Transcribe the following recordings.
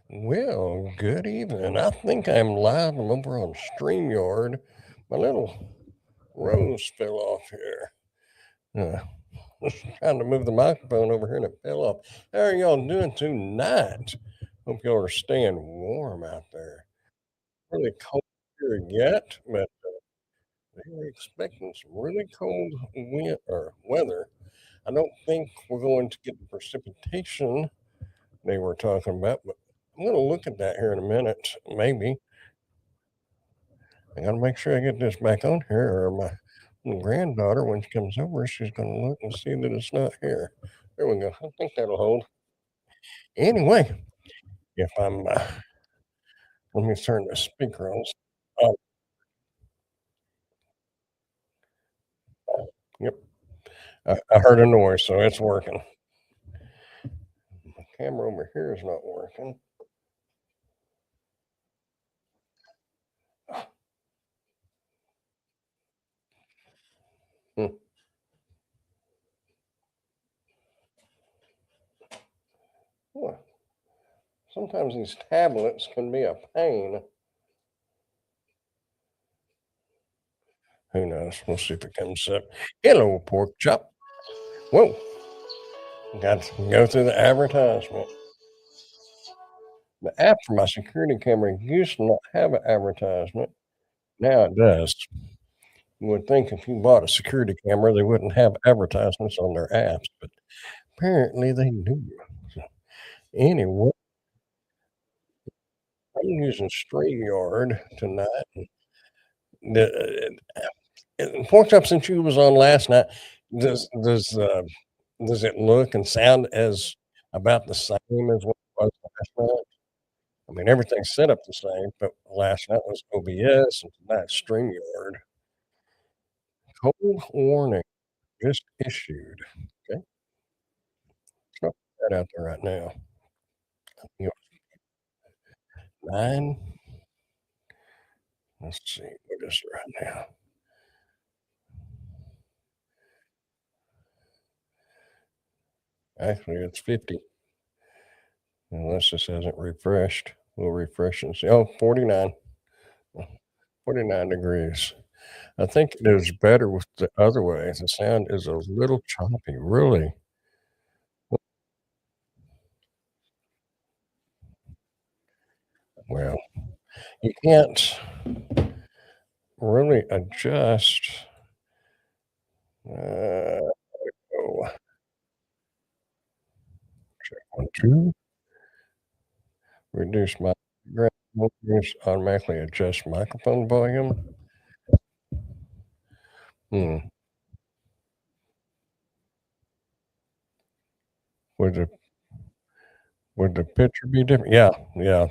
Well, good evening. I think I'm live. I'm over on StreamYard. My little rose fell off here. Uh, trying to move the microphone over here and it fell off. How are y'all doing tonight? Hope y'all are staying warm out there. Really cold here yet, but they're expecting some really cold wind or weather. I don't think we're going to get the precipitation they were talking about, but I'm going to look at that here in a minute. Maybe. I gotta make sure I get this back on here, or my little granddaughter, when she comes over, she's gonna look and see that it's not here. There we go. I think that'll hold. Anyway, if I'm, let me turn the speaker on. Oh, yep. I heard a noise, so it's working. The camera over here is not working. Hmm. Well, sometimes these tablets can be a pain. Who knows? We'll see if it comes up. Hello, pork chop. Whoa, got to go through the advertisement. The app for my security camera used to not have an advertisement. Now it does. You would think if you bought a security camera, they wouldn't have advertisements on their apps, but apparently they do. So anyway, I'm using StreamYard tonight. Pork chop, since you was on last night, does does uh, does it look and sound as about the same as what it was last night? I mean, everything's set up the same, but last night was OBS and tonight's StreamYard. Cold warning just issued. Okay, so put that out there right now. You know, 9, let's see, what is it right now? Actually, it's 50, unless this hasn't refreshed. We'll refresh and see. Oh, 49, 49 degrees. I think it is better with the other way. The sound is a little choppy, really. Well, you can't really adjust. Oh, check 1, 2. Reduce my automatically adjust microphone volume. Hmm. Would the would the picture be different? Yeah, yeah.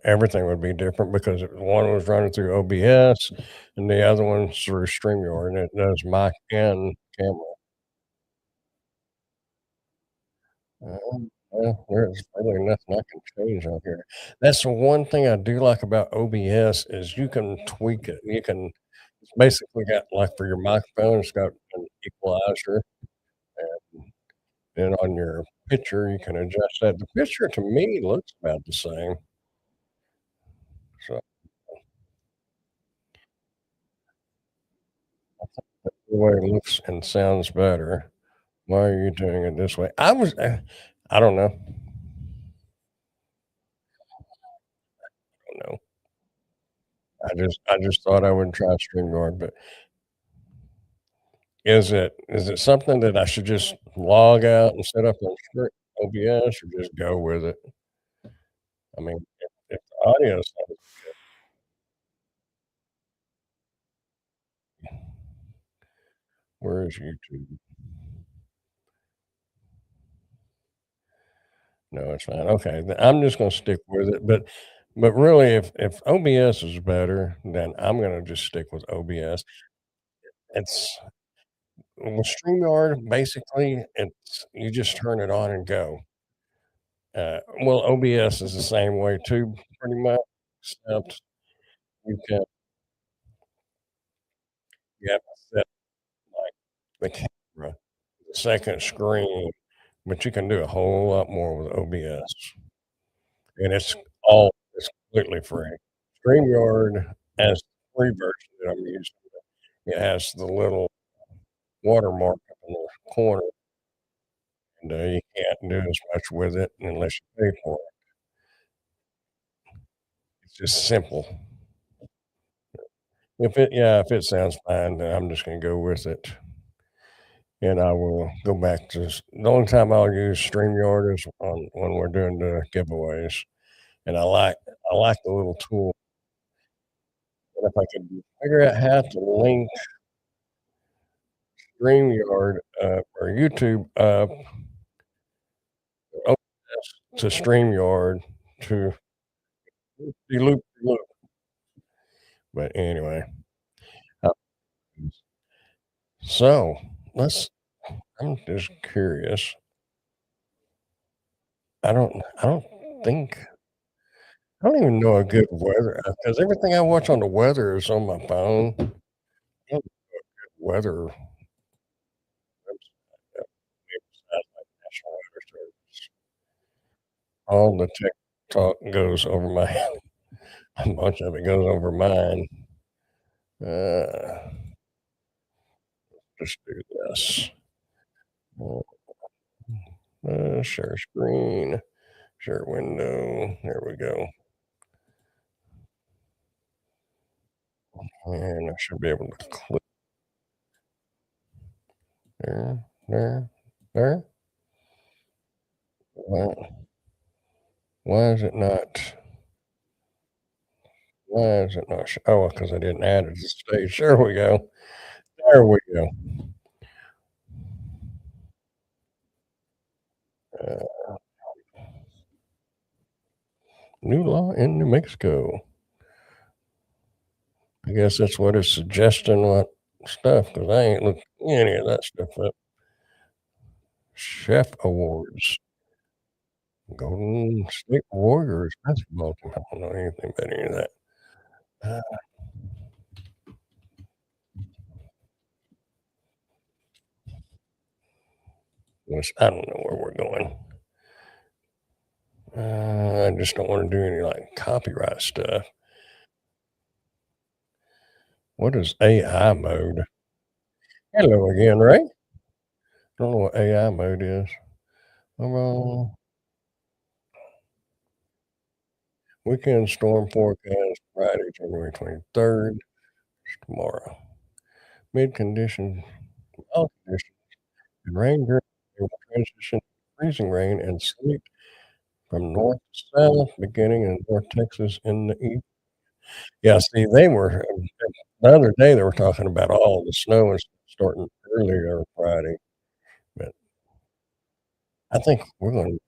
Everything would be different because one was running through OBS and the other one's through StreamYard, and it does mic and camera. Well, there's really nothing I can change on here. That's the one thing I do like about OBS is you can tweak it. You can it's basically got like for your microphone, it's got an equalizer, and then on your picture, you can adjust that. The picture to me looks about the same. So the way it looks and sounds better. Why are you doing it this way? I don't know. I don't know. I just thought I would try StreamYard, but is it something that I should just log out and set up on OBS or just go with it? I mean, if the audio sounds where is YouTube? No, it's fine. Okay, then I'm just gonna stick with it, but really, if OBS is better, then I'm gonna just stick with OBS. It's with StreamYard, basically, it's you just turn it on and go. Well, OBS is the same way too, pretty much, except you can you have to set, like, the camera, the second screen, but you can do a whole lot more with OBS, and it's all is completely free. StreamYard has the free version that I'm using. It has the little watermark up in the corner, and, you can't do as much with it unless you pay for it. It's just simple. If it sounds fine, then I'm just gonna go with it, and I will go back to the only time I'll use StreamYard is on when we're doing the giveaways, and I like the little tool, and if I could figure out how to link StreamYard up or YouTube up to StreamYard to loop loop. But anyway, uh, so let's I'm just curious. I don't think I don't even know a good weather because everything I watch on the weather is on my phone. I don't weather website, besides like National Weather Service. All the tech talk goes over my head. A bunch of it goes over mine. Uh, just do this. Share screen, share window. There we go. And I should be able to click there, there, there. Why is it not? Why is it not? Oh, because I didn't add it to the stage. There we go. There we go. Uh, New law in New Mexico. I guess that's what it's suggesting. What stuff? Because I ain't looked any of that stuff up. Chef Awards. Golden State Warriors basketball team. I don't know anything about any of that. Uh, I don't know where we're going. I just don't want to do any like copyright stuff. What is AI mode? Hello again, Ray. Don't know what AI mode is. Well, weekend storm forecast Friday, January 23rd, tomorrow. Mid condition, mild condition, and rain during the day will transition to freezing rain and sleet from north to south, beginning in North Texas in the east. Yeah, see, they were the other day they were talking about all the snow and stuff starting earlier Friday, but I think we're going to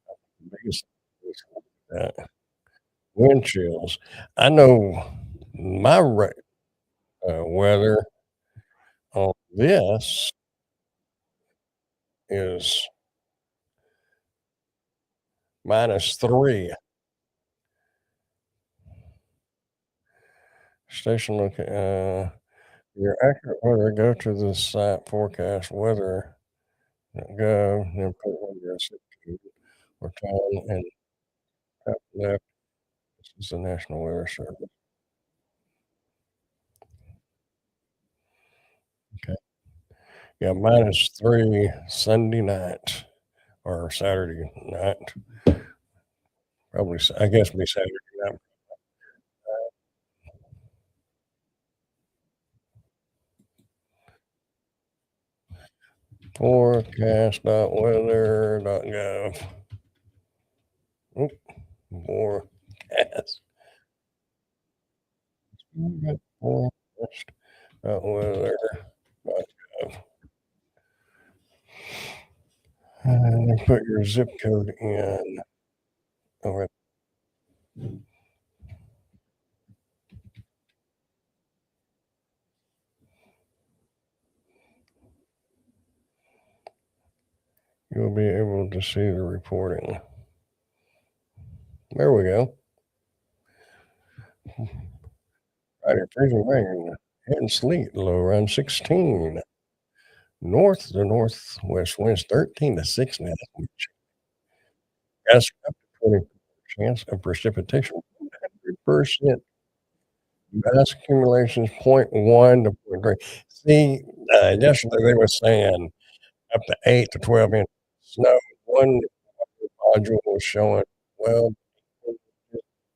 biggest that wind chills. I know my weather on this is -3. Station look. Your accurate weather. Go to the site forecast weather. Go and put in your zip code or town and tap left. This is the National Weather Service. Okay. Yeah, -3 Sunday night or Saturday night. Probably, I guess, be Saturday night. Forecast.weather.gov. Oop, forecast. Forecast.weather.gov. And put your zip code in. Or you'll be able to see the reporting. There we go. Friday, freezing rain and sleet, low around 16. North to northwest winds 13 to 6 now. Gas up to 20 chance of precipitation. percent mass accumulation is point 0.1 to point 0.3. See, yesterday they were saying up to 8 to 12 inches of snow. One module was showing, well,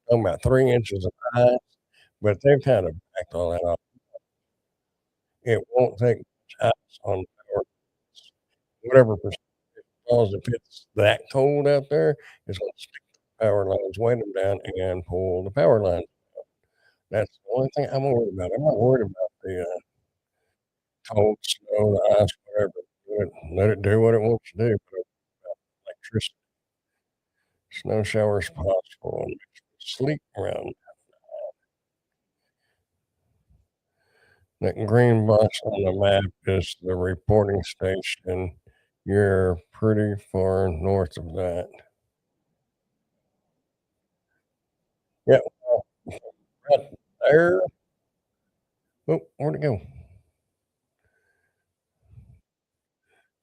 talking about 3 inches of ice, but they've kind of backed all that off. It won't take much ice on power whatever percent it falls, if it's that cold out there, it's gonna stick to the power lines, weight them down, and pull the power line. That's the only thing I'm worried about. I'm not worried about the, cold snow, the ice, whatever. Let it do what it wants to do, but electricity, snow showers possible, and sleep around that green box on the map is the reporting station. You're pretty far north of that. Yeah, well, right there. Oh, where'd it go?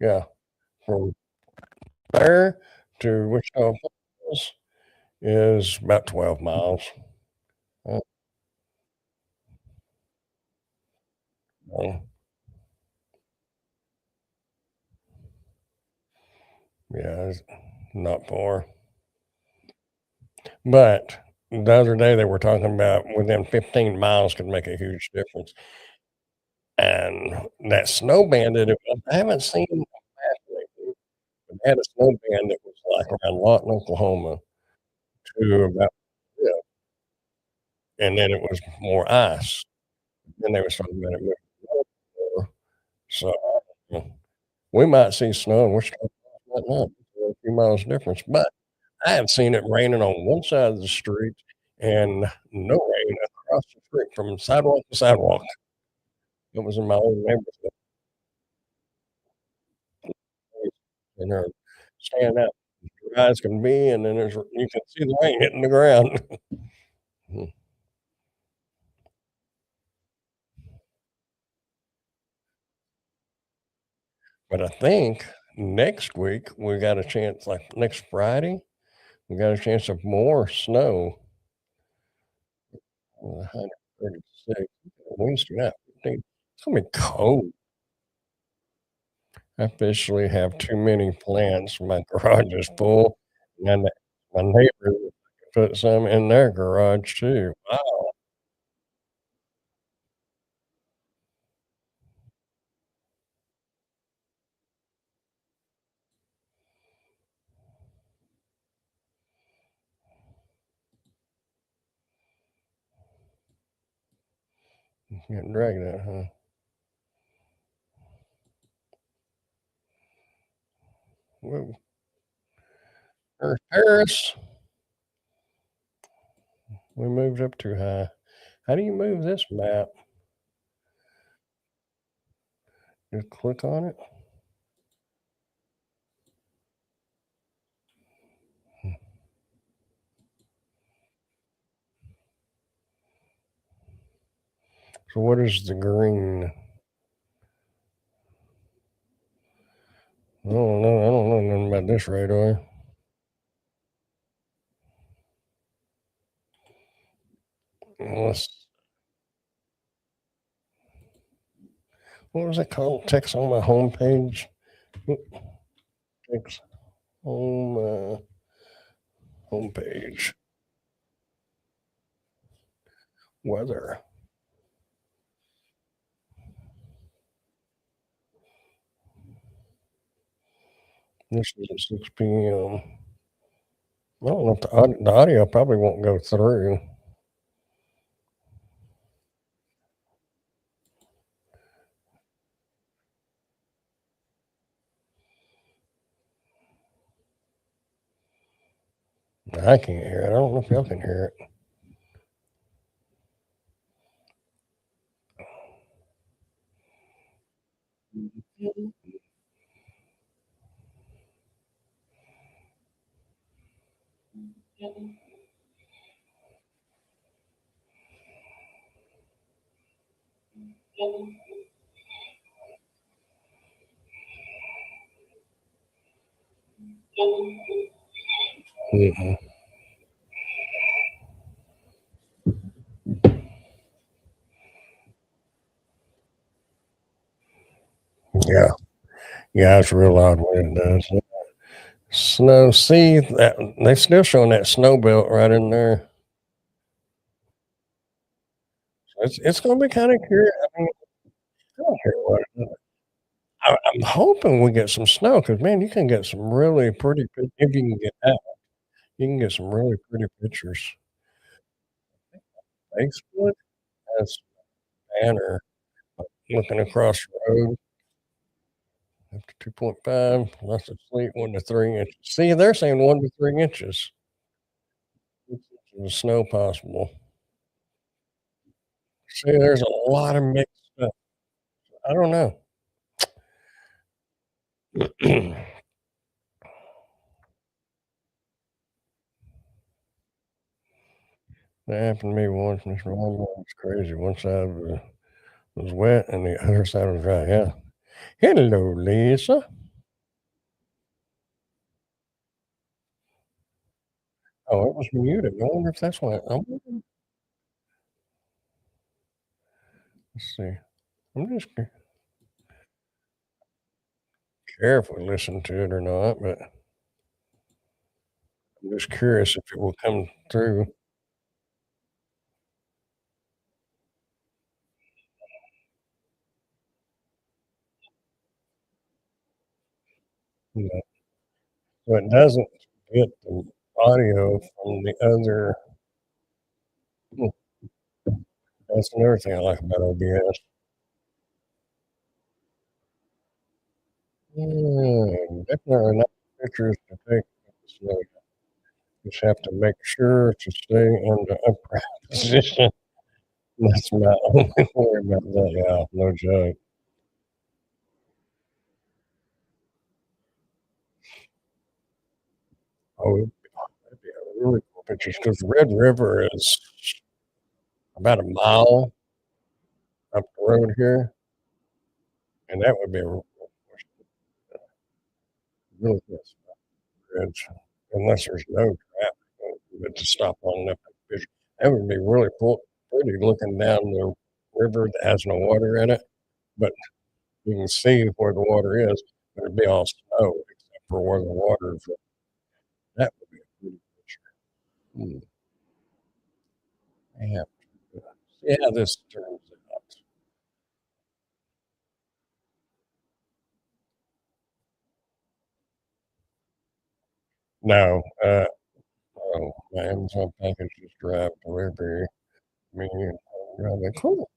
Yeah, from there to Wichita Falls is about 12 miles. Uh, uh, yeah, it's not far. But the other day they were talking about within 15 miles could make a huge difference. And that snow band that it was, I haven't seen a map lately, but they had a snow band that was like around Lawton, Oklahoma to about, yeah, and then it was more ice. Then they was talking about it moving north more. So, uh, we might see snow in Wichita Falls, might not, a few miles difference, but I have seen it raining on one side of the street and no rain across the street from sidewalk to sidewalk. It was in my own neighborhood, and they're staying out as dry as can be, and then there's you can see the rain hitting the ground. Mm, but I think next week, we got a chance like, next Friday, we got a chance of more snow, 136, Wednesday night, 15. It's gonna be cold. I officially have too many plants. My garage is full, and my neighbor put some in their garage too. Wow, can't drag that, huh? Whoa, there's Paris. We moved up too high. How do you move this map? Just click on it? So what is the green? I don't know nothing about this radar. Let's what was it called? Text on my homepage? Oop, text on my homepage. Weather. This is at 6 p.m. I don't know if the audio probably won't go through. I can't hear it. I don't know if y'all can hear it. Mhm. Yeah. Yeah, it's real odd when it does. Snow, see that they're still showing that snow belt right in there. It's gonna be kinda curious. I mean, I don't care what I'm hoping we get some snow because man, you can get some really pretty if you can get out, you can get some really pretty pictures. Facebook has a banner looking across the road, up to 2.5, lots of sleet, 1 to 3 inches. See, they're saying 1 to 3 inches of snow possible. See, there's a lot of mixed stuff. I don't know. That happened to me once, and this one was crazy. One side was wet and the other side was dry. Yeah. Hello, Lisa. Oh, it was muted. I wonder if that's why. Let's see. I'm just care if we listen to it or not, but I'm just curious if it will come through. You know, so it doesn't get the audio from the other. Hmm, that's another thing I like about OBS. Definitely not pictures to take. So just have to make sure to stay in the upright position. That's my only worry about that. Yeah, no joke. Oh, that'd be a really cool pictures because Red River is about a mile up the road here, and that would be a really good bridge, unless there's no traffic, but to stop long enough to fish. That would be really pretty looking down the river that has no water in it, but you can see where the water is, but it'd be all snow except for where the water is. That would be a pretty picture. Hmm, yeah. See how this turns out. No, oh, my Amazon package just arrived delivery. Me, really cool.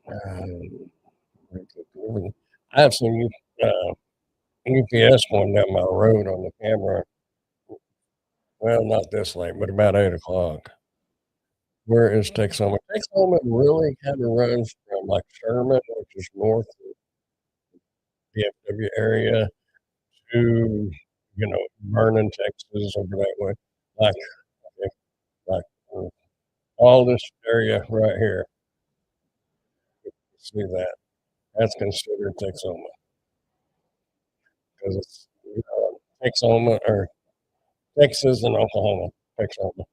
Um, I've seen UPS going down my road on the camera. Well, not this late, but about 8 o'clock. Where is Texoma? Texoma really kind of runs from like Sherman, which is north of the DFW area, to Vernon, Texas, over that way. Like, like uh, all this area right here. See that? That's considered Texoma because it's Texoma or Texas and Oklahoma. Texoma.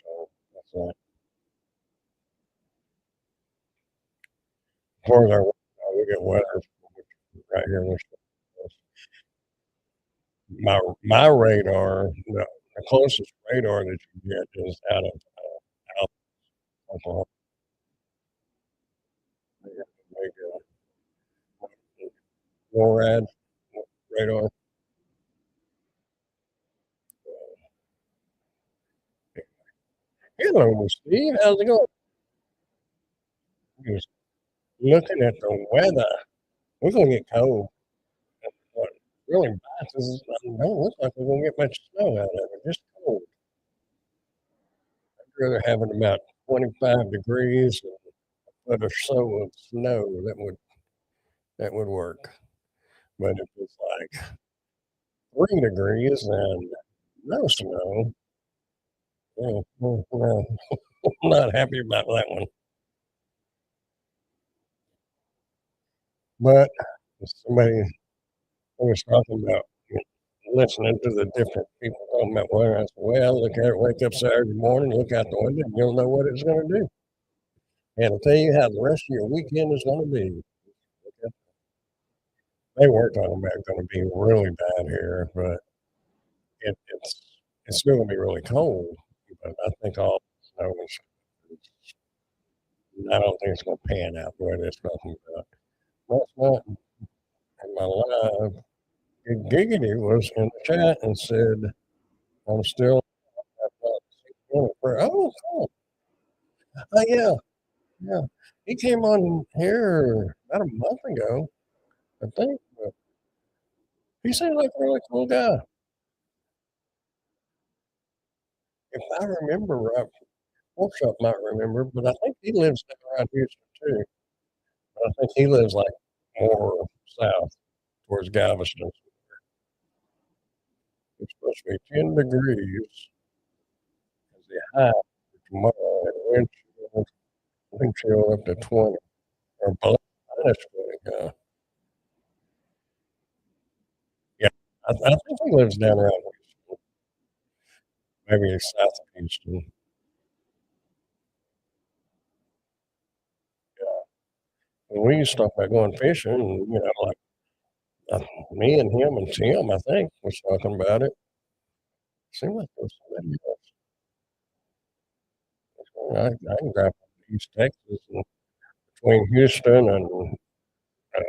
So that's right. As far as we get weather right here. My radar, the closest radar that you get is out Oklahoma. They got NORAD radar. Hello, Steve. How's it going? Just looking at the weather. We're gonna get cold. What really bites is it don't look like we're gonna get much snow out of it. Just cold. I'd rather have it about 25 degrees and a foot or so of snow. That would work. But if it's like 3 degrees and no snow, no, I'm not happy about that one. But somebody was talking about listening to the different people talking about weather. I said, well, look at it, wake up Saturday morning, look out the window, and you'll know what it's going to do. And I'll tell you how the rest of your weekend is gonna be. They were talking about gonna be really bad here, but it's still gonna be really cold. But I think all the snow is I don't think it's gonna pan out the way they're talking about. Last night in my live, Giggity was in the chat and said, "I'm still I've not seen him for" oh, cool. Oh, yeah, yeah. He came on here about a month ago, I think, but he seemed like a really cool guy. If I remember right, Workshop might remember, but I think he lives down around Houston too. But I think he lives like more south towards Galveston. It's supposed to be 10 degrees as the high for tomorrow and wind chill up to 20 or below minus 20. Yeah, I think he lives down around Houston, maybe south of Houston. And we used to talk about going fishing, and, like me and him and Tim, I think, was talking about it. Seemed like there was somebody else. I can drive to East Texas and between Houston and uh,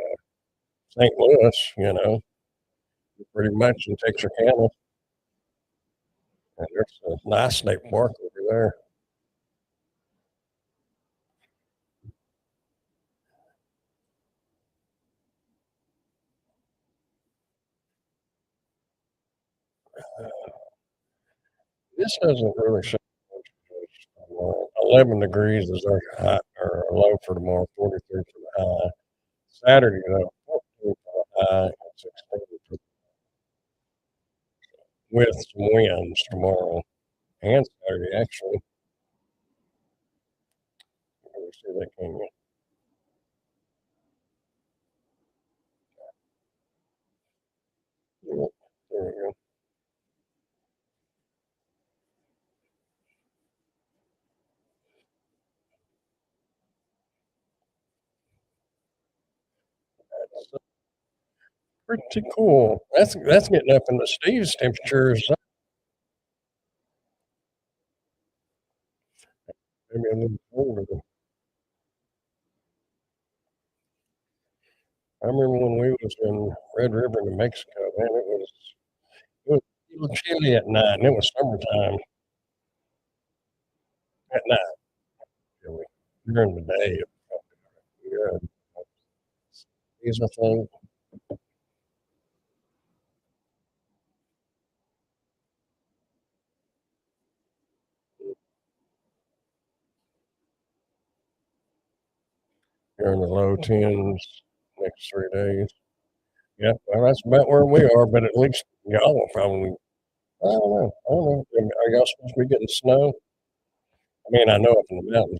St. Louis, pretty much in Texarkana. And there's a nice state park over there. This doesn't really show much. 11 degrees is our high or low for tomorrow, 43 for the high. Saturday, though, 14 for the high and 16 for, with some winds tomorrow and Saturday, actually. Let me see that can you. There we go. That's pretty cool. That's getting up into Steve's temperatures. Maybe a little colder. I remember when we was in Red River, New Mexico, man, it was a little chilly at night, and it was summertime at night, chilly. During the day, it was good. These I think during the low tens next 3 days. Yeah, well, that's about where we are, but at least y'all will probably. I don't know. I don't know. Are y'all supposed to be getting snow? I mean, I know up in the mountains.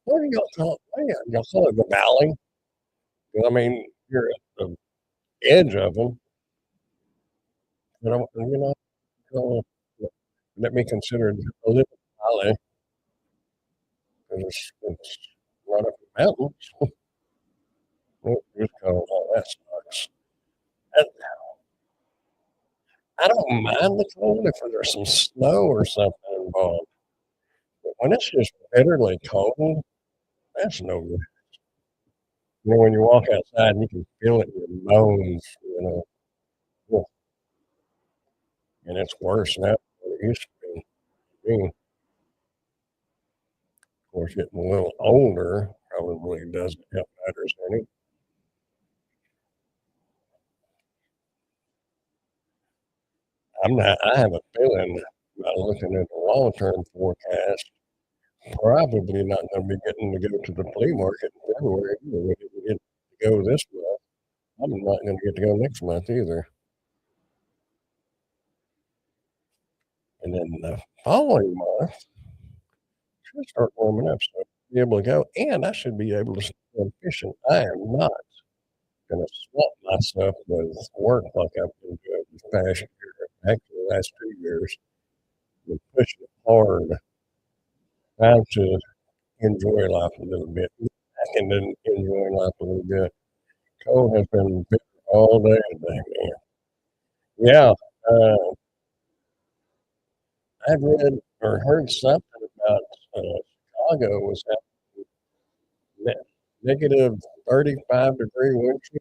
What do y'all call? What do y'all call it? The valley? I mean, you're at the edge of them. Uh, let me consider it a little valley because it's right up the mountains. Just go, oh, that sucks. And I don't mind the cold if there's some snow or something involved. But when it's just bitterly cold, that's no good. When you walk outside and you can feel it in your bones, yeah, and it's worse now than it used to be. Me, of course, getting a little older probably doesn't help matters any. I have a feeling by looking at the long-term forecast, probably not going to be getting to go to the flea market in February either. We didn't get to go this month. I'm not going to get to go next month either. And then the following month should start warming up, so I'll be able to go, and I should be able to start fishing. I am not going to swamp myself with work like I've been doing this past year. Actually, the last 2 years, been pushing hard. Time to enjoy life a little bit. I can enjoy life a little bit. Cold has been bitter all day today, man. Yeah, uh, I've read or heard something about Chicago was having negative 35-degree wind chill.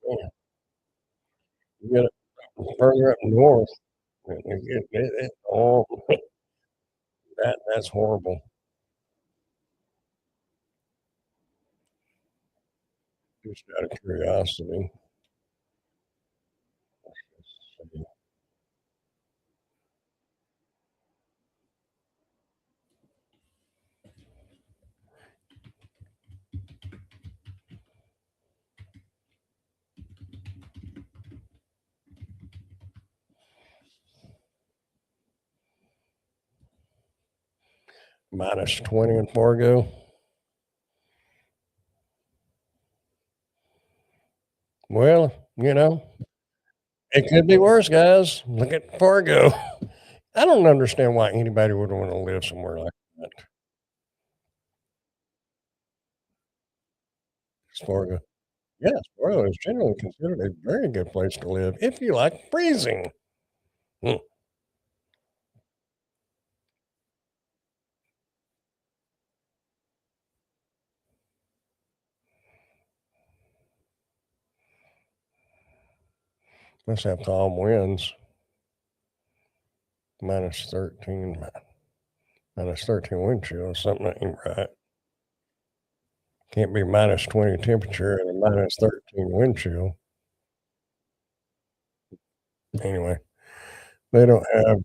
Man, you get it further up north, oh, that's horrible. Just out of curiosity. Minus 20 in Fargo. Well, it could be worse, guys. Look at Fargo. I don't understand why anybody would want to live somewhere like that. It's Fargo. Yes, Fargo is generally considered a very good place to live if you like freezing. Hmm, must have calm winds. Minus 13, minus 13 wind chill. Something that ain't right. Can't be minus 20 temperature and a minus 13 wind chill. Anyway, they don't have,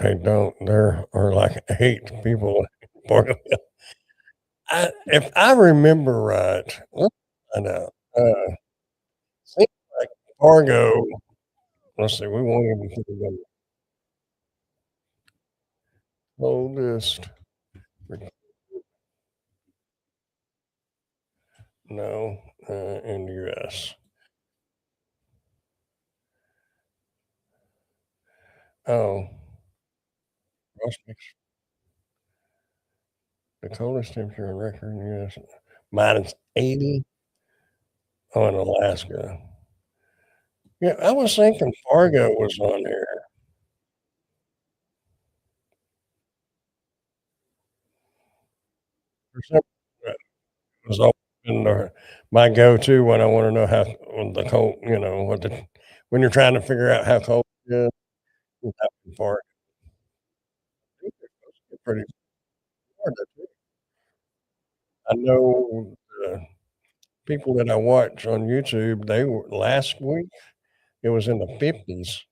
they don't. There are like 8 people in Fargo. If I remember right, let's find out. Seems like Fargo, let's see, we won't even put it on the coldest, no, in the US. Oh, prospects, the coldest temperature on record in the US, minus 80 on Alaska. Yeah, I was thinking Fargo was on there. For some that was always been my go-to when I wanna know how when the cold, what the when you're trying to figure out how cold it is, it's up in Fargo. I think they're supposed to get pretty hard. I know the people that I watch on YouTube, they were last week, it was in the 50s.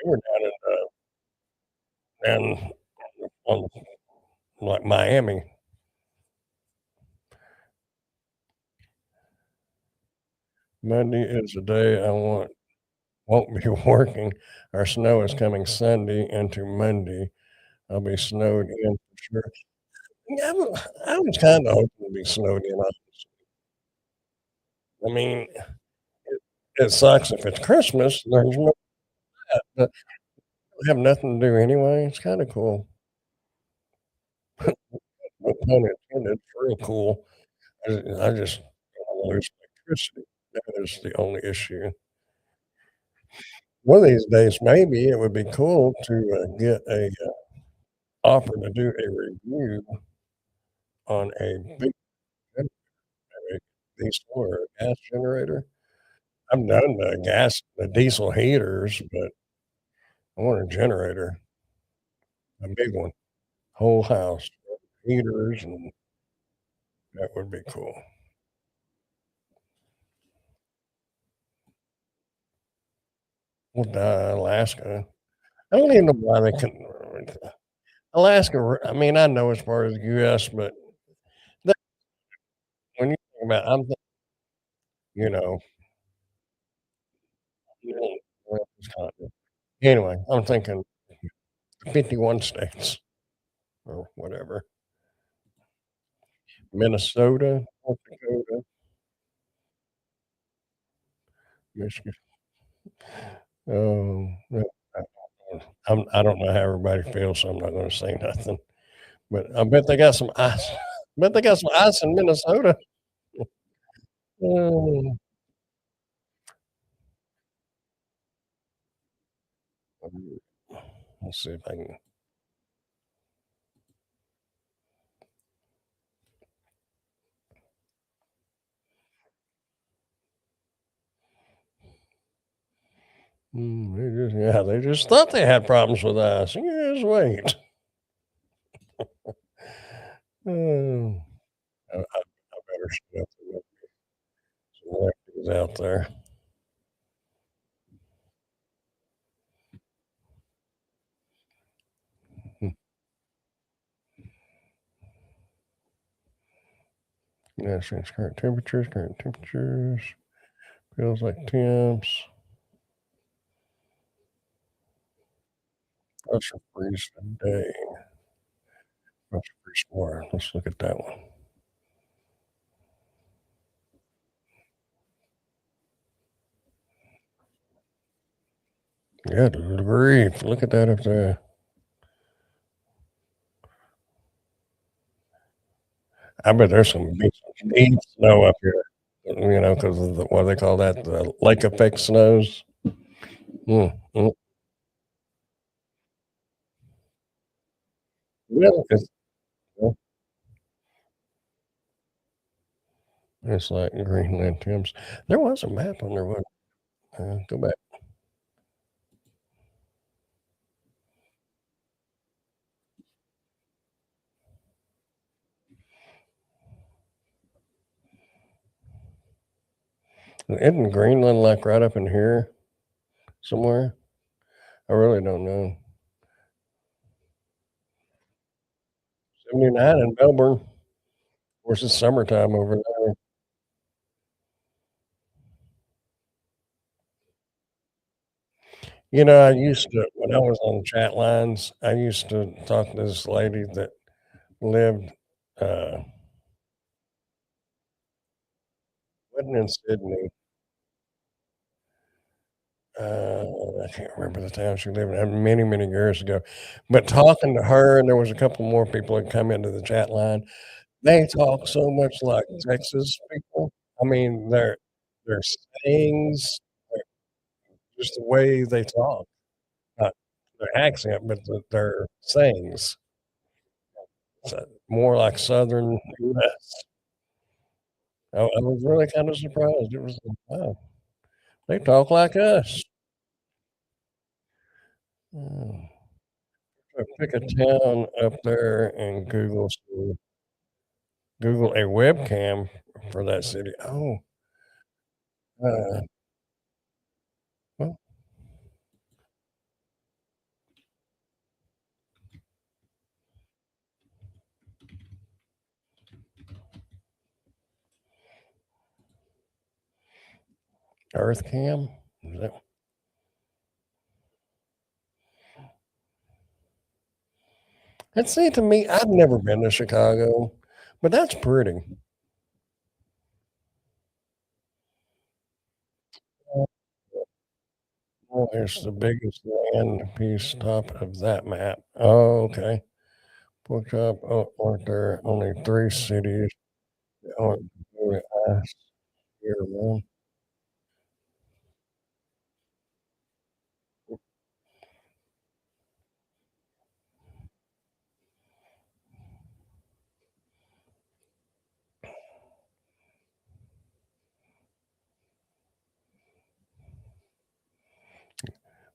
They were down on, like, Miami. Monday is the day I won't be working. Our snow is coming Sunday into Monday. I'll be snowed in for sure. Yeah, I was kinda hoping to be snowed in, I mean, it sucks if it's Christmas, there's no but we have nothing to do anyway, it's kinda cool. No pun intended, it's real cool. I just don't wanna lose electricity. That is the only issue. One of these days, maybe it would be cool to, get a, offer to do a review on a big generator, diesel or a gas generator. I've done the diesel heaters, but I want a generator, a big one, whole house, heaters, and that would be cool. Well, Alaska. I don't even know why they couldn't Alaska, I mean, I know as far as the US, but that when you think about you know, well, it's continent. Anyway, I'm thinking 51 states or whatever. Minnesota, North Dakota, Michigan. Oh, no, I don't know how everybody feels, so I'm not gonna say nothing, but I bet they got some ice. Bet they got some ice in Minnesota. Oh, let's see if I can. They just thought they had problems with ice. Just wait. Oh, I better shut up. There must be some lefties out there. Hmm. Yeah, since current temperatures, feels like temps. Pressure freeze today. Pressure freeze tomorrow. Let's look at that one. Yeah, the degree. Look at that up there. I bet there's some deep snow up here. Because of what they call that, the lake effect snows. Mm, mm. Well, it's like Greenland Temps. There was a map on there. Go back. Isn't Greenland like right up in here somewhere? I really don't know. 79 in Melbourne. Of course, it's summertime over there. I used to, when I was on chat lines, I used to talk to this lady that lived, uh, wasn't in Sydney. Uh, I can't remember the town she lived in many, many years ago. But talking to her, and there was a couple more people that come into the chat line. They talk so much like Texas people. I mean, their sayings, their just the way they talk, not their accent, but their sayings. So more like Southern US. I was really kinda surprised. It was like, "Wow, they talk like us." Mm. Pick a town up there and Google a webcam for that city. Oh, uh, well, Earth Cam? Is that, and see, to me, I've never been to Chicago, but that's pretty. Uh, There's the biggest land piece top of that map. Oh, okay. Look up, oh, aren't there only 3 cities that aren't really ice year round?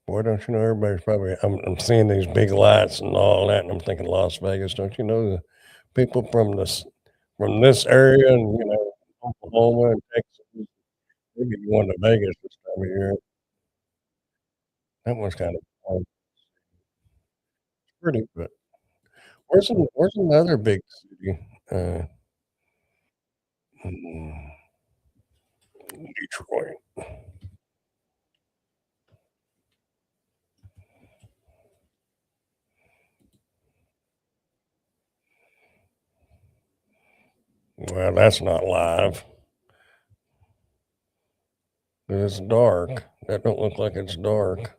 Boy, don't you know everybody's probably I'm seeing these big lights and all that, and I'm thinking Las Vegas. Don't you know the people from this area and, Oklahoma and Texas, maybe going to Vegas this time of year. That was kind of fun. Pretty, but where's another big city? Uh, mm, Detroit. Well, that's not live. 'cause it's dark. That don't look like it's dark.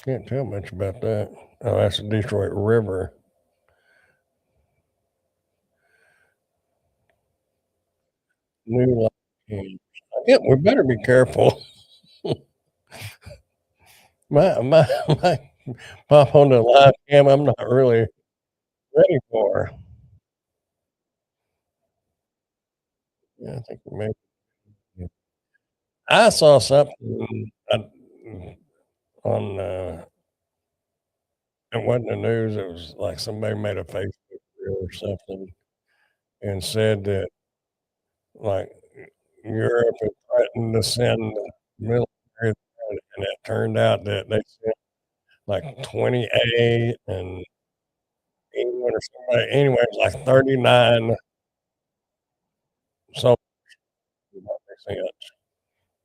Can't tell much about that. Oh, that's the Detroit River. New light cams. Yeah, we better be careful. My pop on the live cam, I'm not really ready for. Yeah, I think maybe I saw something, on, it wasn't the news, it was like somebody made a Facebook reel or something and said that, like, Europe had threatened to send the military there, and it turned out that they sent, like, 28 and England or somebody anyway, it was like 39 soldiers that they sent,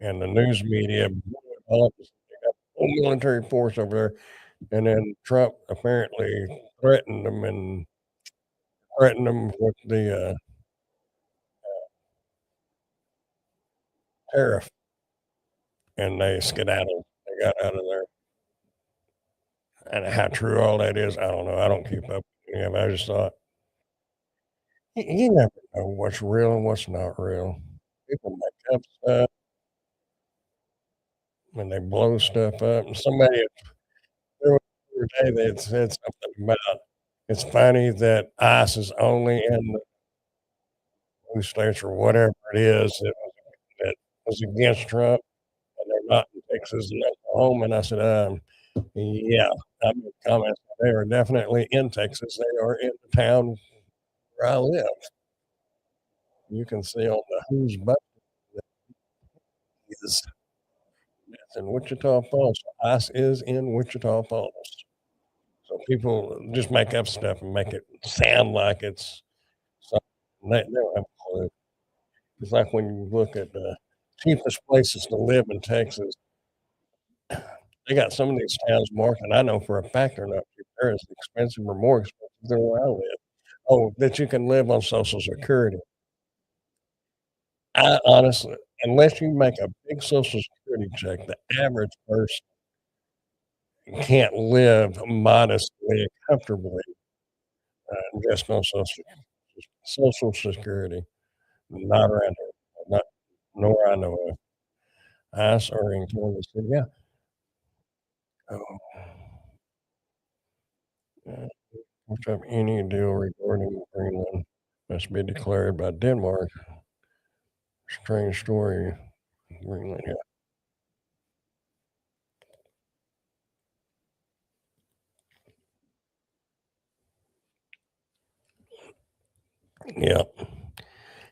and the news media blew it up, they got a whole military force over there, and then Trump apparently threatened them with the, tariff, and they skedaddled. They got out of there. And how true all that is, I don't know. I don't keep up with any of it. I just thought you never know what's real and what's not real. People make up stuff and they blow stuff up. And somebody there was the other day they had said something about it's funny that ICE is only in the blue states or whatever it is that was against Trump, and they're not in Texas and Oklahoma. And I said, yeah, I made comments. They are definitely in Texas. They are in the town where I live. You can see on the whose butt that is. It's in Wichita Falls. ICE is in Wichita Falls. So people just make up stuff and make it sound like it's something they don't have a clue. It's like when you look at the cheapest places to live in Texas, they got some of these towns marked, and I know for a fact they're not cheap. They're as expensive or more expensive than where I live. Oh, that you can live on Social Security. I honestly, unless you make a big Social Security check, the average person can't live modestly and comfortably, just on Social Security. Not around here, not nowhere I know of. ICE or in Kansas City, yeah. Oh, uh, which have any deal regarding Greenland must be declared by Denmark. Strange story, Greenland, yeah.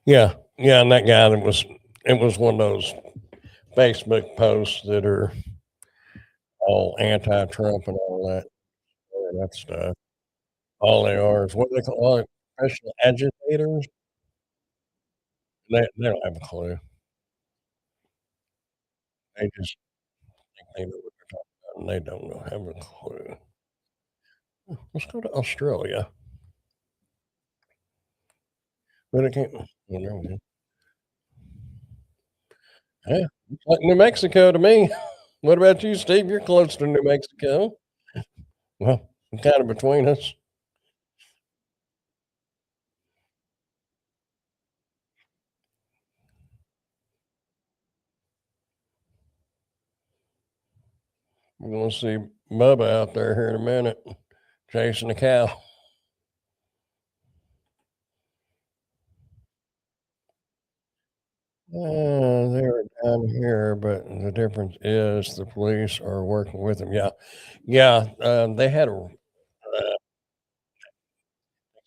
Yeah, yeah, and that guy that was it was one of those Facebook posts that are all anti-Trump and all that stuff. All they are is what they call it, professional agitators. They don't have a clue. They just think they know what they're talking about, and they don't know have a clue. Let's go to Australia. But it can't never mind. Yeah, looks like New Mexico to me. What about you, Steve? You're close to New Mexico. Well, kind of between us. We're gonna see Bubba out there here in a minute chasing a cow. They're down here, but the difference is the police are working with them. Yeah, yeah. They had a on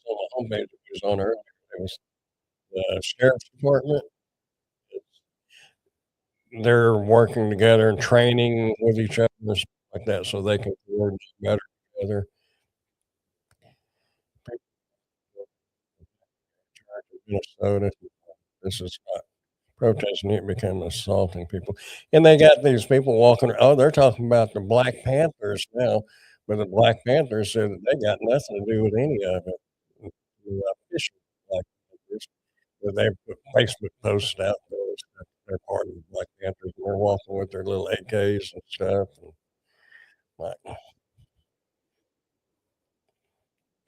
the homepage it was on earlier. It was the sheriff's department. They're working together and training with each other and stuff like that, so they can coordinate better together. People in Minnesota. This is not. protesting, it became assaulting people. And they got these people walking, oh, they're talking about the Black Panthers now, but the Black Panthers said that they got nothing to do with any of it. The official Black Panthers, but they put Facebook posts out there and stuff. They're part of the Black Panthers, and they're walking with their little AKs and stuff, and like,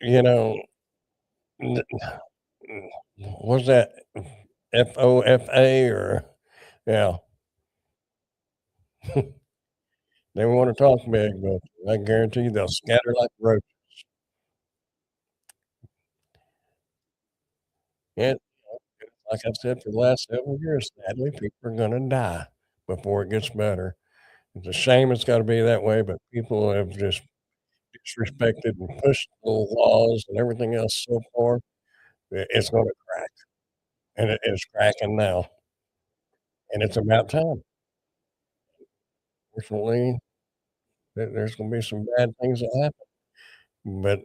you know, n was that FOFA or yeah, they wanna talk big, but I guarantee you they'll scatter like roaches. And like I've said for the last several years, sadly, people are gonna die before it gets better. It's a shame it's gotta be that way, but people have just disrespected and pushed the laws and everything else so far, it's gonna crack, and it is cracking now, and it's about time. Fortunately, there's gonna be some bad things that happen, but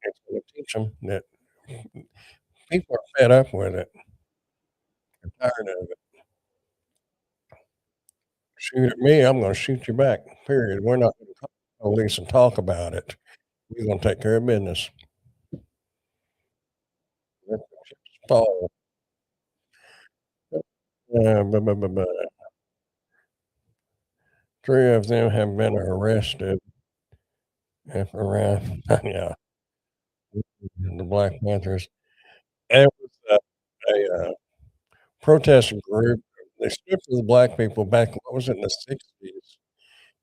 it's gonna teach them that people are fed up with it, they're tired of it. "Shoot at me, I'm gonna shoot you back, period. We're not gonna call the police and talk about it. We're gonna take care of business." Let the chips fall. Bu 3 of them have been arrested if around yeah, the Black Panthers. And it was a protest group. They stood for the black people back, what was it, in the '60s?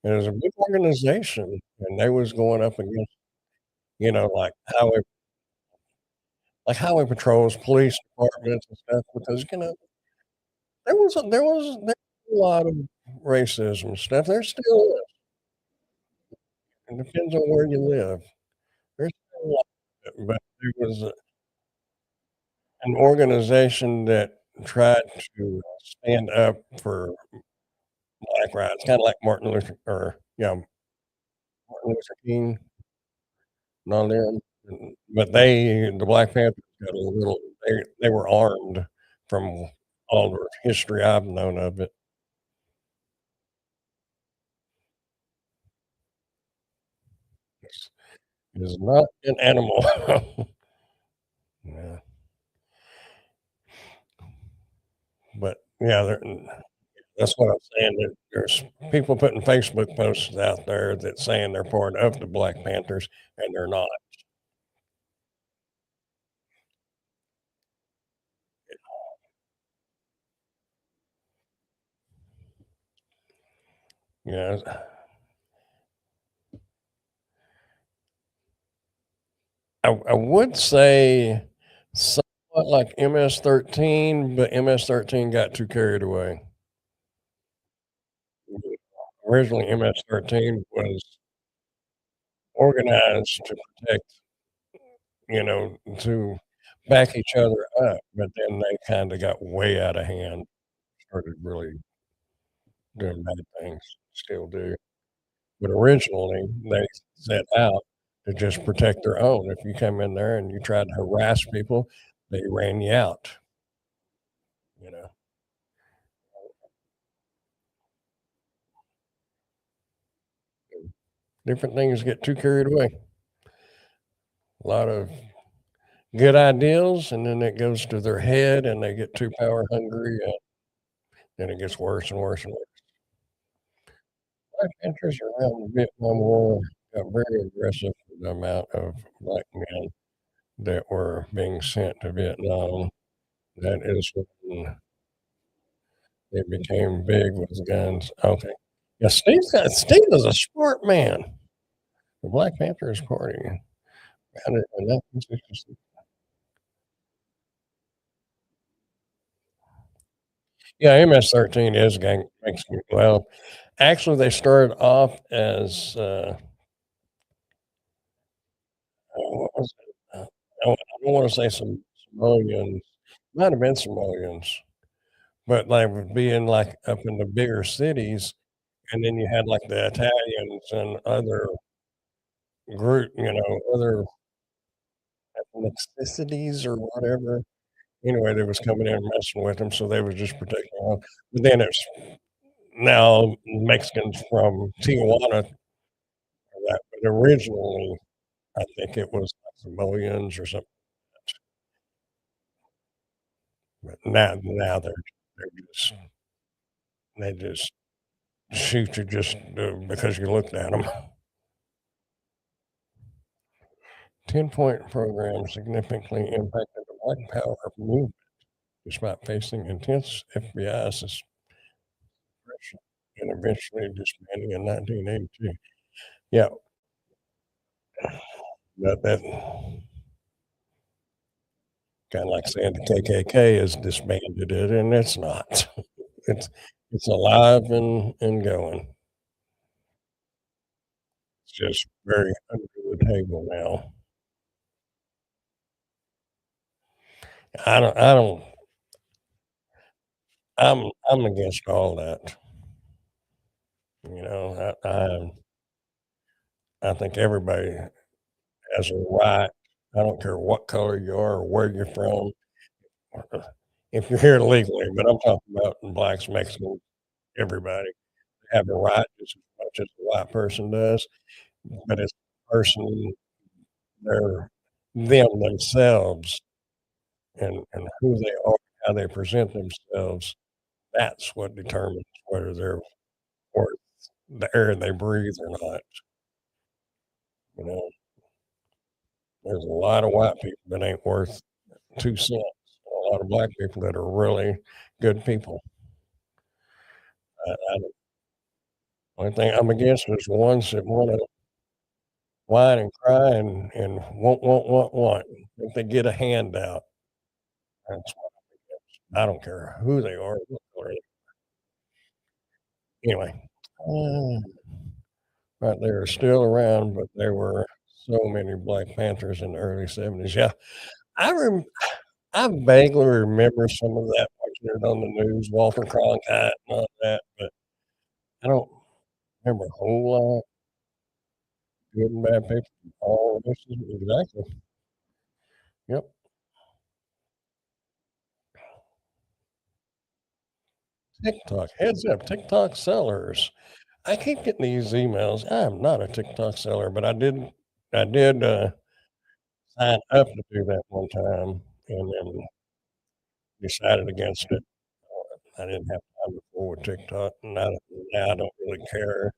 And it was a big organization, and they was going up against, like highway patrols, police departments and stuff because, there was a lot of racism stuff. There still is. It depends on where you live. There's still a lot of it, but there was an organization that tried to stand up for black rights, kinda like Martin Luther or, Martin Luther King and all them, but the Black Panthers got a little they were armed from all the history I've known of it. It's is not an animal. Yeah, but, yeah, that's what I'm saying, there's people putting Facebook posts out there that saying they're part of the Black Panthers, and they're not. You know, I would say somewhat like MS-13, but MS-13 got too carried away. Originally, MS-13 was organized to protect, to back each other up, but then they kinda got way out of hand, started really doing bad things, still do. But originally, they set out to just protect their own. If you come in there and you tried to harass people, they ran you out, you know? Different things get too carried away. A lot of good ideals, and then it goes to their head, and they get too power hungry, and then it gets worse and worse and worse. Black Panthers around the Vietnam War got very aggressive with the amount of black men that were being sent to Vietnam. That is when they became big with guns. Okay. Yeah, Steve is a smart man. The Black Panthers Party founded in 1966. Yeah, MS-13 is gang makes me well, actually, they started off as, what was it? I don't wanna say Somalians, might have been Somalians, but they would be in, like, up in the bigger cities, and then you had, like, the Italians and other other ethnicities or whatever, anyway, they was coming in and messing with them, so they was just protecting them. But then there's now Mexicans from Tijuana or that, but originally, I think it was like Samoans or something, but now they're just they just shoot you just, because you looked at them. 10-point program significantly impacted the Black Power movement despite facing intense FBI suppression and eventually disbanding in 1982. Yeah, that kinda like saying the KKK has disbanded it, and it's not. It's it's alive and going. It's just very under the table now. I don't I'm against all that, you know, I think everybody has a right. I don't care what color you are or where you're from, or if you're here legally, but I'm talking about blacks, Mexicans, everybody have a right just as much as a white person does, but it's the person, they're themselves and who they are, how they present themselves, that's what determines whether they're worth the air they breathe or not, you know? There's a lot of white people that ain't worth 2 cents, a lot of black people that are really good people. I don't only thing I'm against is ones that wanna whine and cry and want. If they get a handout, that's what I'm against. I don't care who they are, what color anyway, uh, right, they are still around, but there were so many Black Panthers in the early '70s. Yeah, I rem I vaguely remember some of that, watching it on the news, Walter Cronkite and all that, but I don't remember a whole lot, good and bad people, all this is exactly. Yep. TikTok, heads up, TikTok sellers. I keep getting these emails. I am not a TikTok seller, but I did sign up to do that one time and then decided against it. I didn't have time before with TikTok, and now I don't really care.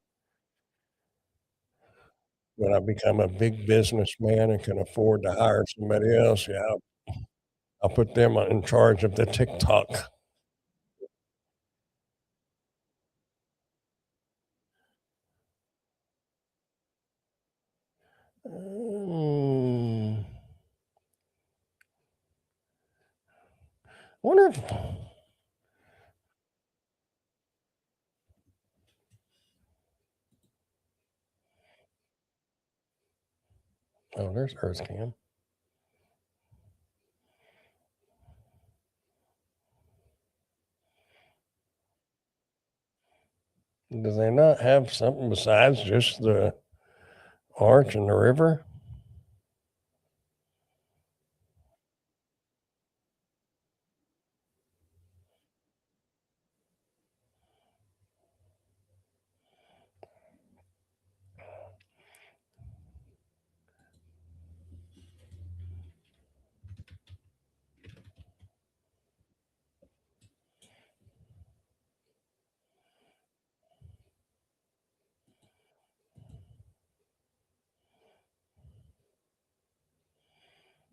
When I become a big businessman and can afford to hire somebody else, yeah, I'll put them in charge of the TikTok. Mm, wonder if oh, there's Earthcam. Do they not have something besides just the arch and the river?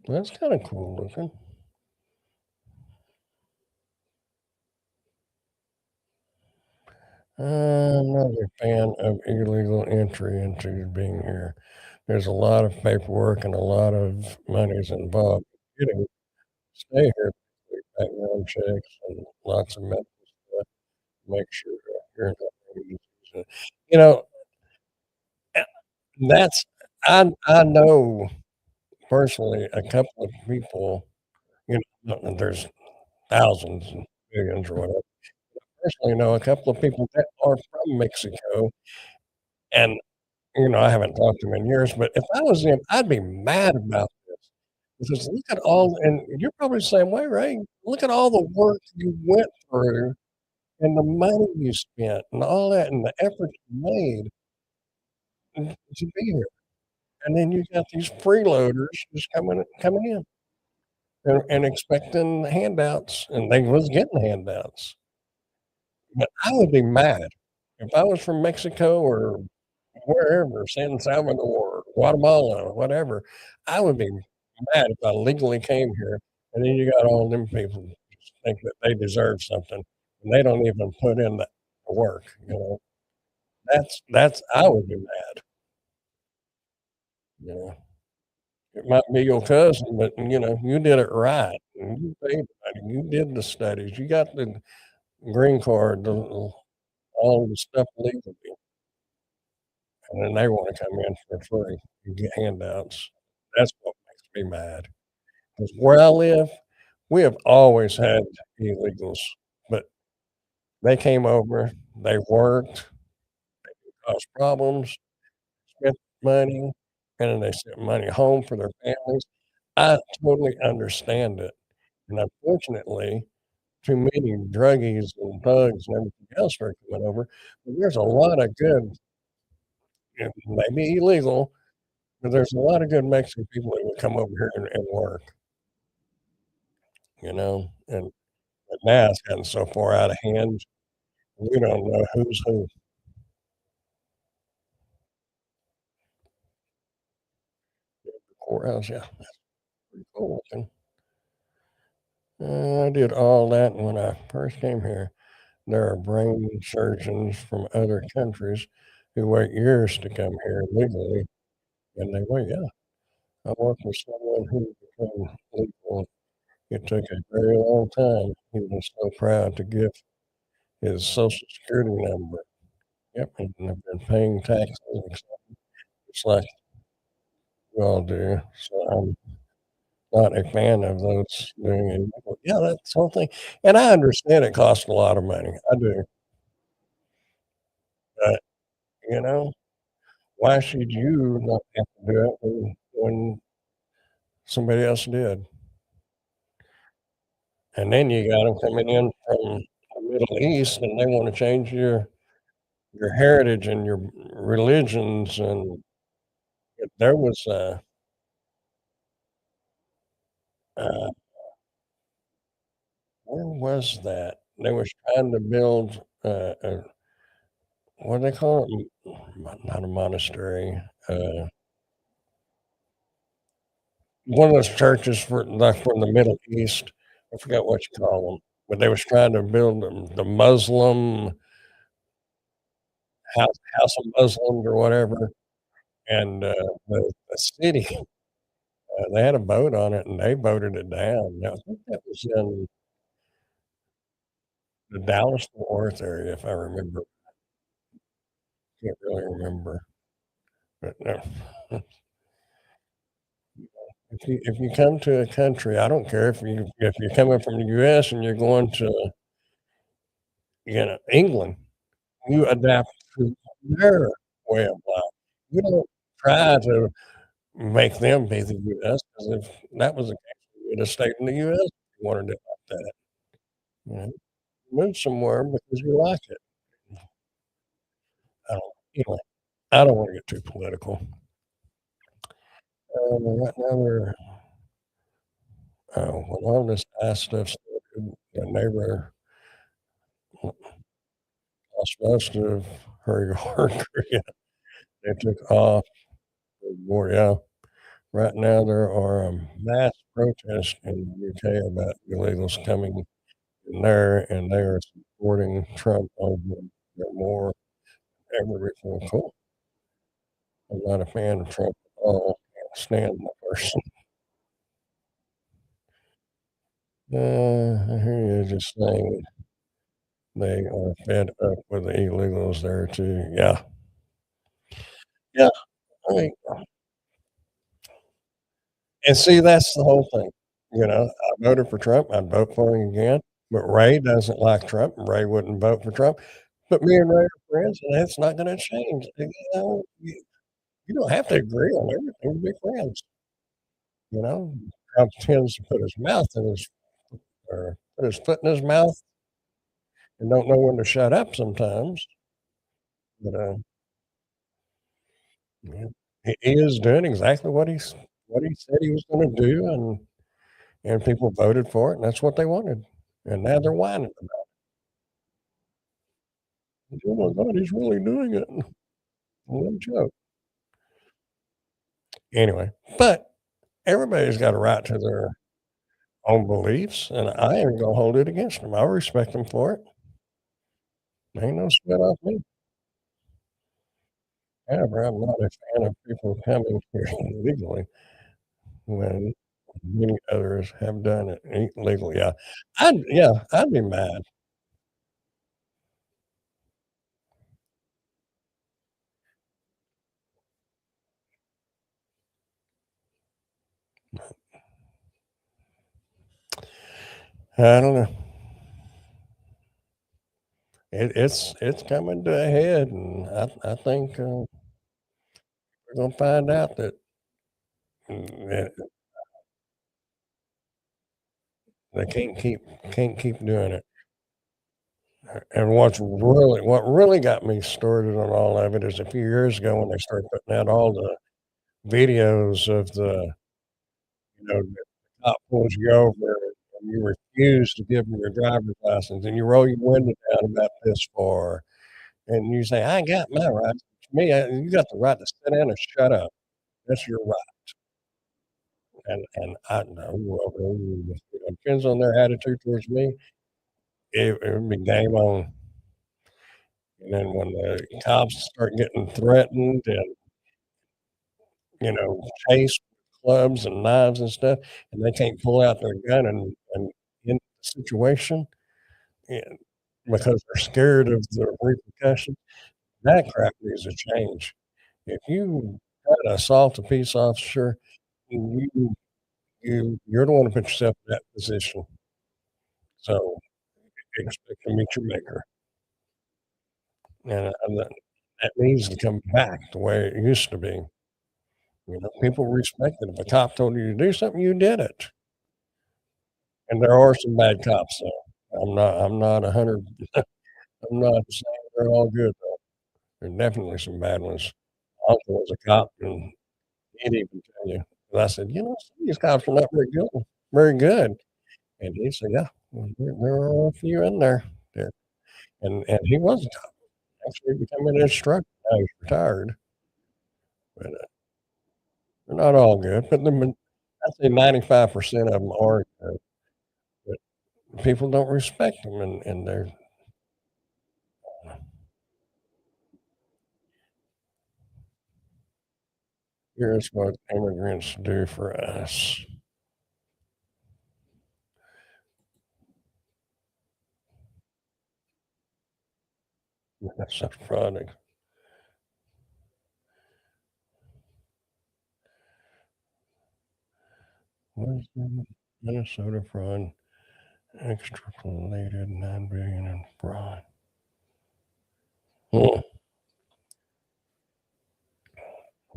That's kinda cool looking. I'm not a fan of illegal entry into being here. There's a lot of paperwork and a lot of money's involved getting to stay here, background checks and lots of medical stuff, make sure you're not having disease. You know, eh, that's I know personally a couple of people, you know, there's thousands and millions or whatever. Personally know a couple of people that are from Mexico, and, you know, I haven't talked to them in years, but if I was them, I'd be mad about this. Because look at all and you're probably the same way, right? Look at all the work you went through and the money you spent and all that and the effort you made to be here. And then you got these freeloaders just coming in and expecting handouts, and they was getting handouts. But I would be mad if I was from Mexico or wherever, San Salvador, Guatemala, whatever. I would be mad if I legally came here, and then you got all them people just think that they deserve something, and they don't even put in the work, you know? That's I would be mad, you know? It might be your cousin, but, you know, you did it right, and you paid money, you did the studies, you got the green card, the all the stuff legally, and then they wanna come in for free and get handouts. That's what makes me mad. 'Cause where I live, we have always had illegals, but they came over, they worked, caused problems, spent money, and then they sent money home for their families. I totally understand it, and unfortunately, too many druggies and thugs and everything else are coming over, but there's a lot of good, and maybe illegal, but there's a lot of good Mexican people that would come over here and work, you know, and but now it's gotten so far out of hand, we don't know who's who. Courthouse, yeah, pretty cool looking. I did all that when I first came here. There are brain surgeons from other countries who wait years to come here legally, and they wait, yeah. I worked with someone who became legal. It took a very long time. He was so proud to give his Social Security number. Yep, and I've been paying taxes just like you all do. So I'm not a fan of those doing it. Yeah, that's the whole thing. And I understand it costs a lot of money. I do. But, you know, why should you not have to do it when somebody else did? And then you got them coming in from the Middle East, and they wanna change your heritage and your religions, and there was uh, where was that? They was trying to build, what do they call it? Not a monastery, one of those churches for like from the Middle East. I forgot what you call them, but they was trying to build the Muslim house of Muslims or whatever, and, the city, they had a vote on it, and they voted it down. Now, I think that was in the Dallas-Fort Worth area, if I remember. Can't really remember, but, no. If you come to a country, I don't care if you're coming from the US and you're going to, England, you adapt to their way of life. You don't try to make them be the US, 'cause if that was the case, we would have stayed in the US if you wanted it like that, you know? Move somewhere because you like it. I don't anyway, I don't wanna get too political. Right now we're when all this ICE stuff started, and they were lost most of her yard. Yeah, they took off the war, yeah. Right now, there are, mass protests in the UK about illegals coming in there, and they are supporting Trump over more than ever before. Cool. I'm not a fan of Trump at all. Can't stand the person. I hear you just saying they are fed up with the illegals there too. Yeah. Yeah. I mean, and see, that's the whole thing. I voted for Trump. I'd vote for him again, but Ray doesn't like Trump. Ray wouldn't vote for Trump. But me and Ray are friends, and that's not gonna change. You don't have to agree on everything to be friends, you know? Trump tends to put his mouth in his or put his foot in his mouth and don't know when to shut up sometimes, but, yeah, he is doing exactly what he said he was gonna do, and people voted for it, and that's what they wanted, and now they're whining about it. "Oh my god, he's really doing it." No joke. Anyway, but everybody's got a right to their own beliefs, and I ain't gonna hold it against them. I respect them for it. Ain't no sweat off me. However, I'm not a fan of people coming here illegally when many others have done it legally. I'd be mad. I don't know. It's coming to a head, and I think, we're gonna find out that, that they can't keep doing it. And what really got me started on all of it is a few years ago when they started putting out all the videos of the cop pulls you over and you refuse to give them your driver's license and you roll your window down about this far and you say, "I got my rights." To me, you got the right to sit down and shut up. That's your right. And I know whoever it depends on their attitude towards me, it would be game on. And then when the cops start getting threatened and, chased with clubs and knives and stuff, and they can't pull out their gun and end the situation, and because they're scared of the repercussions, that crap needs to change. If you try to assault a peace officer, you you're the one who put yourself in that position, so expect to meet your maker, and that needs to come back the way it used to be. People respect it. If a cop told you to do something, you did it. And there are some bad cops, though. I'm not 100 I'm not saying they're all good, though. There are definitely some bad ones. My uncle was a cop, and he'd even tell you. And I said, some of these cops are not very good. And he said, "Yeah, well, there are a few in there." Yeah. And he was a cop, actually became an instructor. Now he's retired, but, they're not all good, but I'd say 95% of them are good, but people don't respect them, and they're here's what immigrants do for us. That's so funny. What is that? Minnesota fraud, extrapolated 9 billion in fraud. Hmm.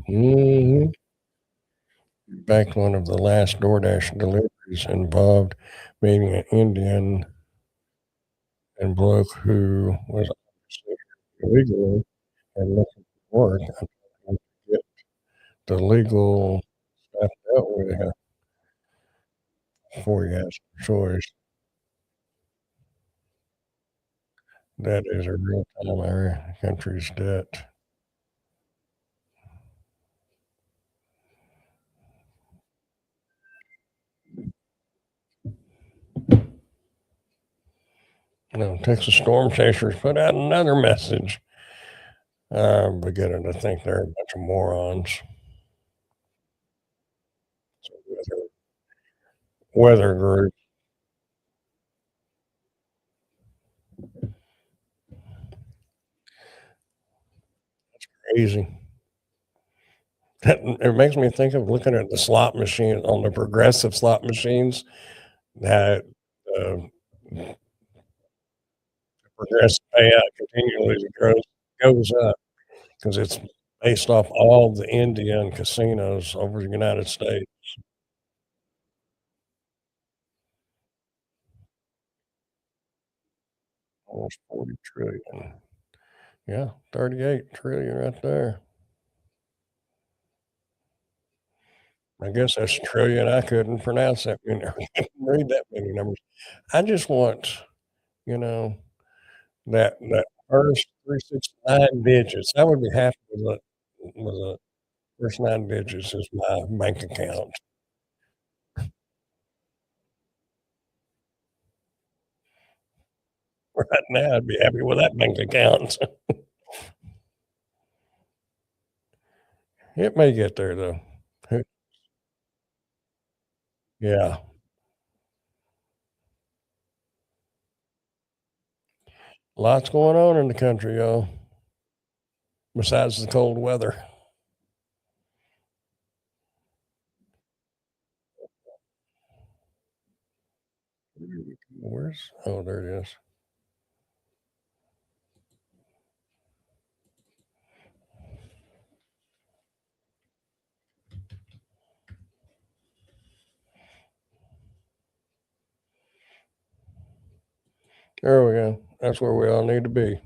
Mhm. Back one of the last DoorDash deliveries involved meeting an Indian and bloke who was obviously illegally and looking for work until he could get the legal stuff dealt with before he has a choice. That is a real time our country's debt. Texas storm chasers put out another message. I'm beginning to think they're a bunch of morons. So weather group, crazy. It makes me think of looking at the slot machine on the progressive slot machines that uh, progressive payout continually goes up because it's based off all the Indian casinos over the United States. almost 40 trillion. Yeah, 38 trillion right there. I guess that's trillion. I couldn't pronounce that many read that many numbers. I just want, you know, that first 369 digits. I would be happy with the first 9 digits as my bank account. Right now, I'd be happy with that bank account. It may get there though. Who Yeah, lots going on in the country, y'all, besides the cold weather. Where's Oh, there it is. There we go. That's where we all need to be,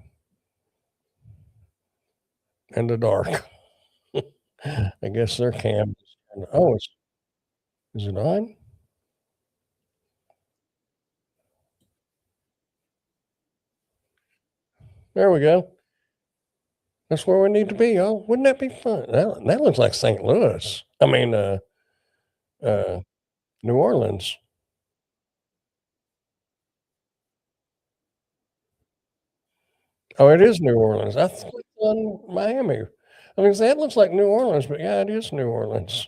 in the dark. I guess their cam is kinda is it on? There we go. That's where we need to be, y'all. Wouldn't that be fun? That looks like St. Louis. I mean, uh, New Orleans. Oh, it is New Orleans. I clicked on Miami. I mean, that looks like New Orleans, but yeah, it is New Orleans.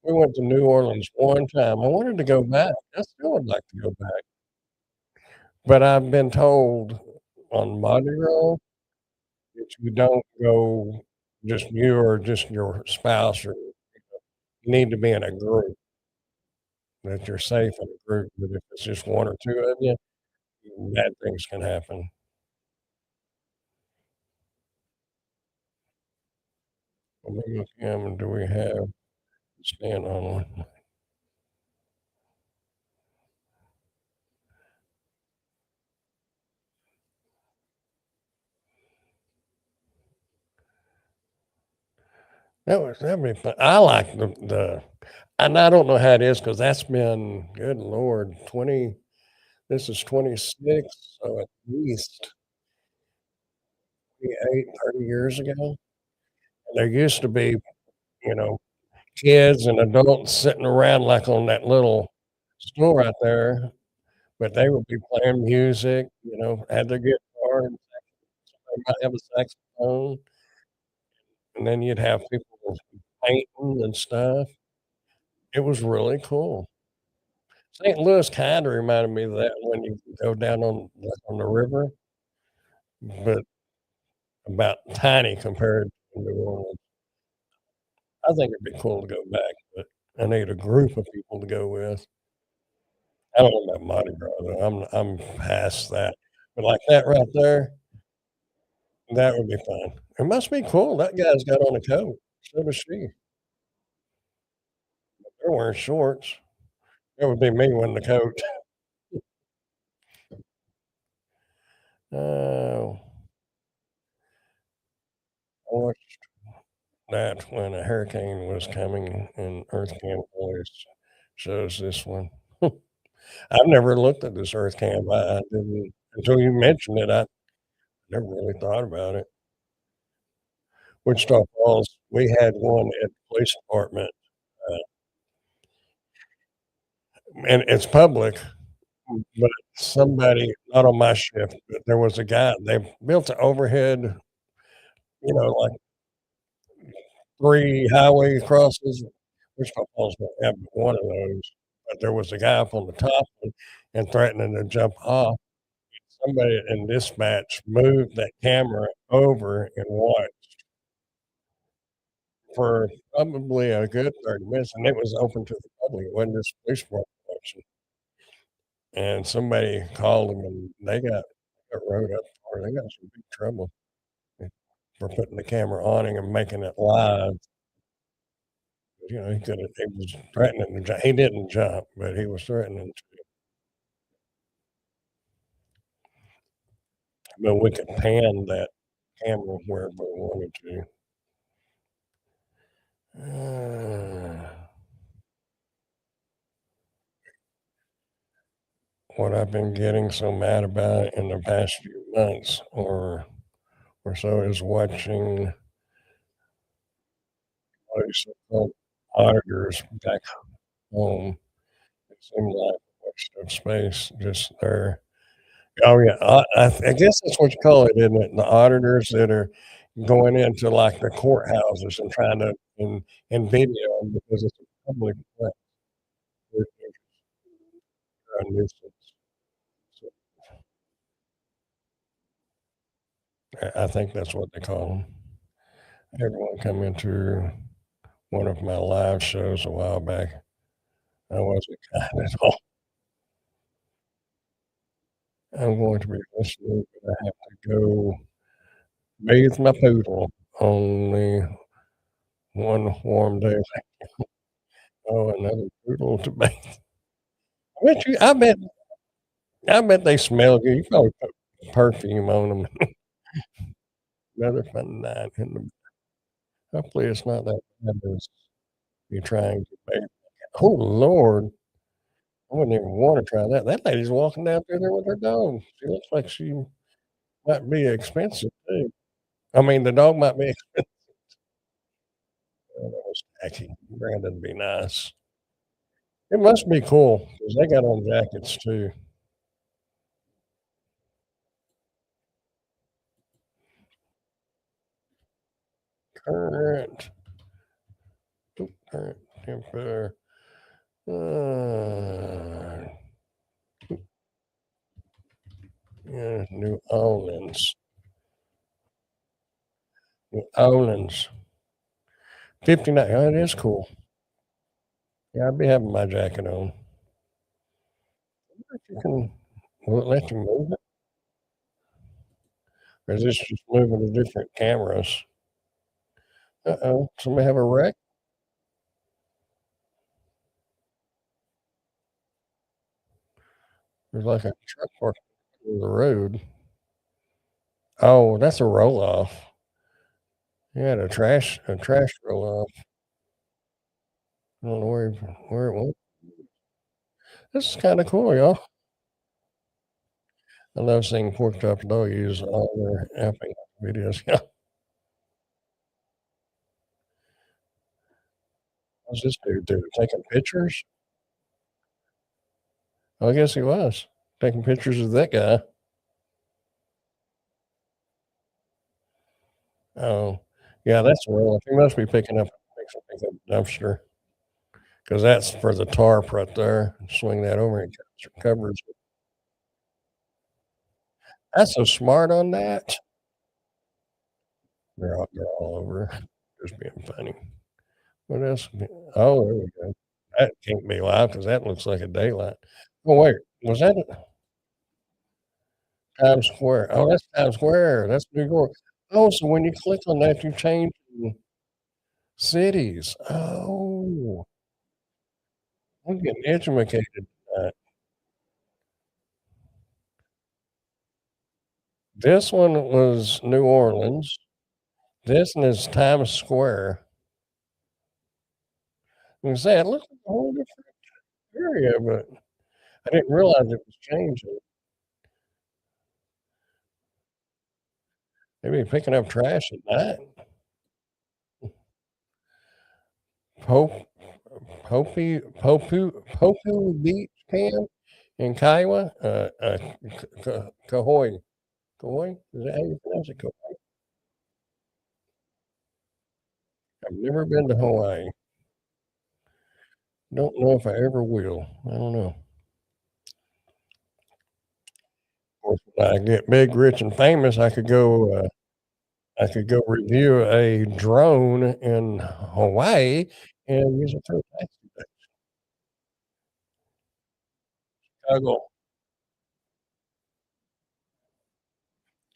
We went to New Orleans one time. I wanted to go back. I still would like to go back, but I've been told on Mardi Gras that you don't go just you or just your spouse, or you need to be in a group, that you're safe in a group, but if it's just 1 or 2 of you, bad things can happen. Let me look in, do we have stand on one? That'd be fun. I like the and I don't know how it is because 'cause that's been, good lord, 20 this is 26, so at least 28, 30 years ago. There used to be, you know, kids and adults sitting around like on that little stool right there, but they would be playing music, had their guitar, and they might have a saxophone, and then you'd have people painting and stuff. It was really cool. St. Louis kinda reminded me of that when you go down on the river, but about tiny compared to New Orleans. I think it'd be cool to go back, but I need a group of people to go with. I don't know about Mardi Gras, though. I'm past that, but like that right there, that would be fun. It must be cool. That guy's got on a coat. So does she. They're wearing shorts. That would be me wearing the coat. Oh, I watched that when a hurricane was coming, and Earth Cam always shows this one. I've never looked at this Earth Cam. I didn't until you mentioned it. I never really thought about it. Wichita Falls, we had one at the police department, uh, and it's public, but somebody not on my shift, but there was a guy, they built an overhead, like 3 highway crosses. Wichita Falls don't have but one of those, but there was a guy up on the top and threatening to jump off. Somebody in dispatch moved that camera over and watched for probably a good 30 minutes, and it was open to the public. It wasn't just police department watching. And somebody called them, and they got wrote up for it. They got some big trouble for putting the camera on him and making it live. He was threatening to jump. He didn't jump, but he was threatening to. but we could pan that camera wherever we wanted to. What I've been getting so mad about in the past few months or so is watching what is it called auditors back home. It seemed like a waste of space just there. Oh, yeah, I guess that's what you call it, isn't it? The auditors that are going into, like, the courthouses and trying to and video 'em because it's a public place. They're a nuisance. So, I think that's what they call them. Everyone come into one of my live shows a while back. I wasn't kind at all. I'm going to be listening, but I have to go bathe my poodle only one warm day. Oh, another poodle to bathe. I bet they smell good. You probably put perfume on them. Another fun night in the hopefully it's not that bad as you trying to bathe. Oh, Lord. I wouldn't even wanna try that. That lady's walking down through there with her dog. She looks like she might be expensive too. I mean, the dog might be expensive. Oh, that was tacky. Brandon'd be nice. It must be cool because they got on jackets too. Current current temperature, uh, yeah, New Orleans. New Orleans. 59. Oh, it is cool. Yeah, I'd be having my jacket on. If you can will it let you move it? Or is this just moving to different cameras? Uh-oh, somebody have a wreck? There's like a truck parked in the road. Oh, that's a roll-off. Yeah, a trash roll-off. I don't know where it went. This is kinda cool, y'all. I love seeing pork chop doggies on their effing videos. Yeah. What's this dude doing? Taking pictures? I guess he was. Taking pictures of that guy. Oh, yeah, that's a roll-off. He must be picking up fixing to pick up a dumpster. 'Cause that's for the tarp right there. Swing that over and covers it. That's so smart on that. They're all over. Just being funny. What else? Oh, there we go. That can't be live because that looks like a daylight. Oh, wait, was that at Times Square? Oh, that's Times Square. That's New York. Oh, so when you click on that, you change cities. Oh, I'm getting educated tonight. This one was New Orleans. This one is Times Square. I was saying, it looks like a whole different area, but I didn't realize it was changing. Maybe picking up trash at night. Pope Popu Beach Camp in Kiowa, Kauai. Kauai? Is that how you pronounce it? Kauai? I've never been to Hawaii. Don't know if I ever will. I don't know. Of course, when I get big, rich, and famous, I could go review a drone in Hawaii and use it for a taxi to Chicago.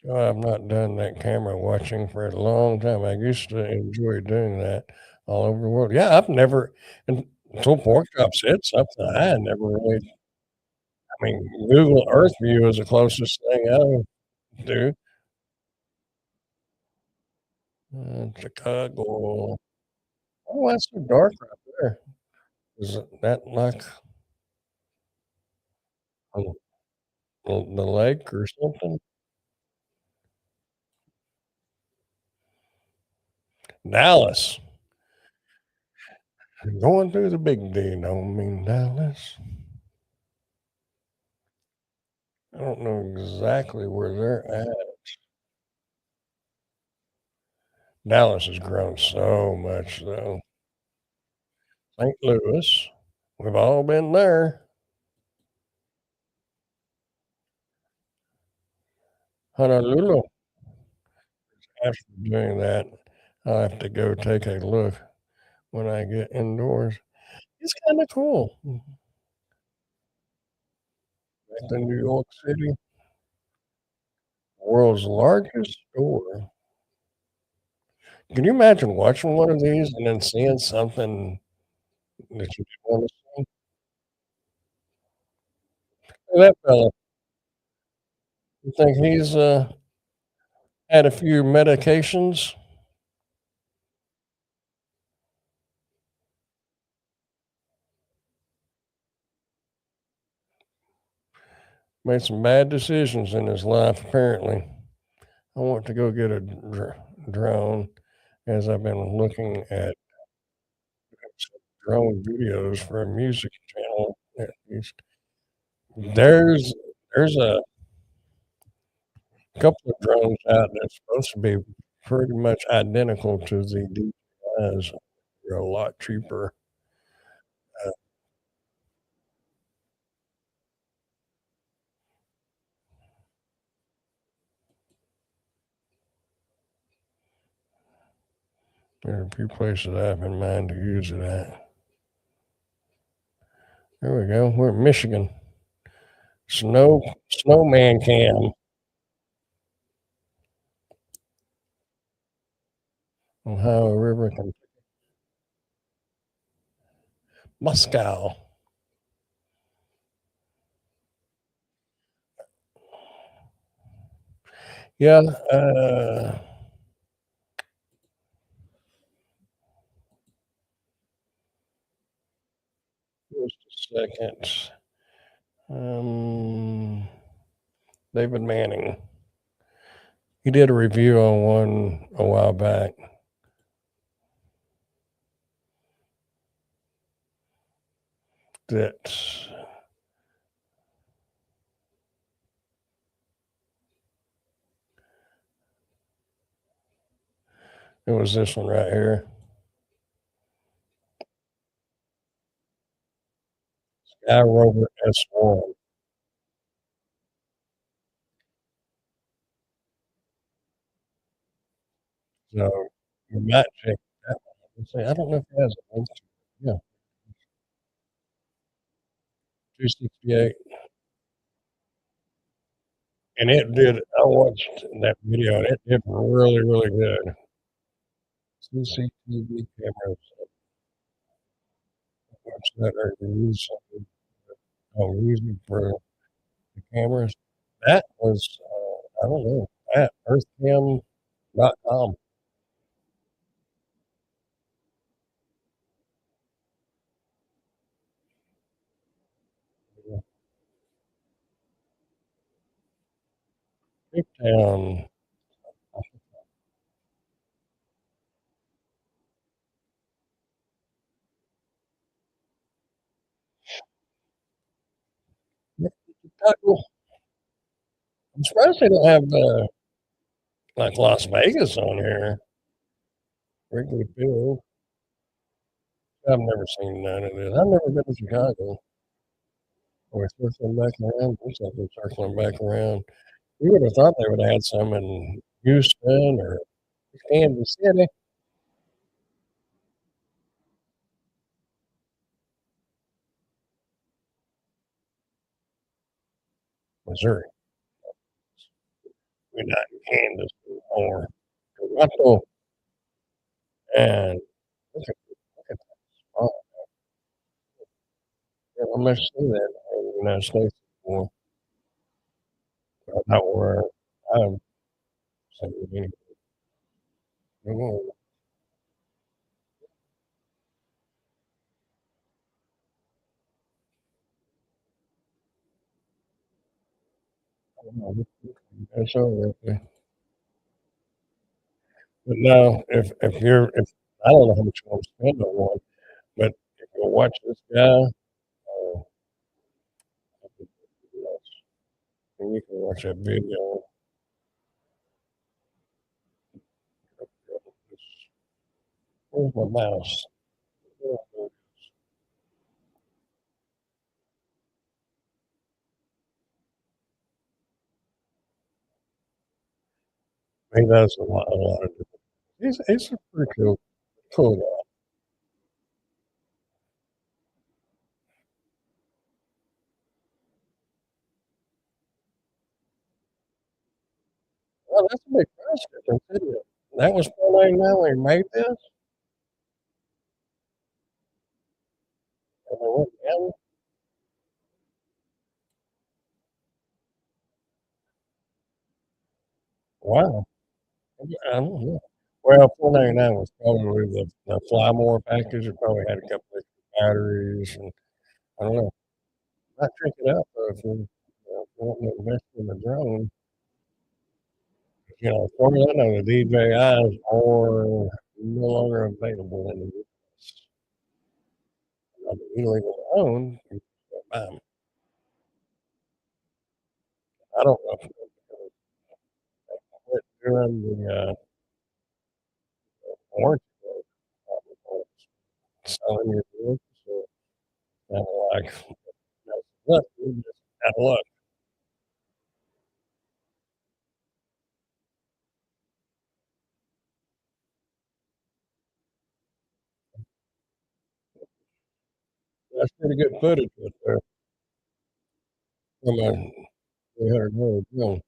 I've not done that camera watching for a long time. I used to enjoy doing that all over the world. Yeah, I've never until pork chop said something, I had never really I mean, Google Earth View is the closest thing I've Do Chicago. Oh, that's so dark right there. Is it that like on the lake or something? Dallas. Going through the big D don't mean Dallas. I don't know exactly where they're at. Dallas has grown so much though. St. Louis, we've all been there. Honolulu. After doing that, I'll have to go take a look when I get indoors. It's kinda cool. Back to New York City, world's largest store. Can you imagine watching one of these and then seeing something that you didn't wanna see? That fella, you think he's, had a few medications? Made some bad decisions in his life, apparently. I want to go get a drone as I've been looking at some drone videos for a music channel at least. There's there's a couple of drones out that's supposed to be pretty much identical to the DJIs. They're a lot cheaper. Uh, there are a few places I have in mind to use it at. There we go. We're in Michigan. Snowman cam. Ohio River, Moscow. Yeah, just a second. Um, David Manning. He did a review on one a while back. That it was this one right here. Sky Rover S1. So you might check that one. See, I don't know if it has a link to it. Yeah, 268. And it did. I watched that video. And it did really, really good. CCTV cameras. Website or use something. Oh, using for the cameras. That was, I don't know, at earthcam.com. Cape Town. Yeah, Chicago. I'm surprised they don't have, like Las Vegas on here. Wrigley Field. I've never seen none of this. I've never been to Chicago. We're circling back around. Looks like we're circling back around. You would have thought they would have had some in Houston or Kansas City, Missouri. We're not in Kansas anymore. Toronto and look at that spot. Never much see that in the United States before. Not where. I'm saying anyway. Mhm. That's all right. But no, if you're if I don't know how much you wanna spend on one, but if you watch this guy, and you can watch that video, where's my mouse? He does a lot of different he's a pretty cool guy. Well, that's a big price difference, isn't it? That was 4.99 when he made this, and they went down. Wow. I don't know. Well, 4.99 was probably the Fly More package. It probably had a couple extra batteries, and I don't know. Might check it out though if you want to invest in the drone. You know, as far as I know, the DJIs are no longer available in the US. I mean, you leave it alone, you can't buy 'em. I don't know if quit doing the warranty code, selling your vehicles, so kinda like, look, we just out of luck. That's pretty good footage right there from a $300 drone.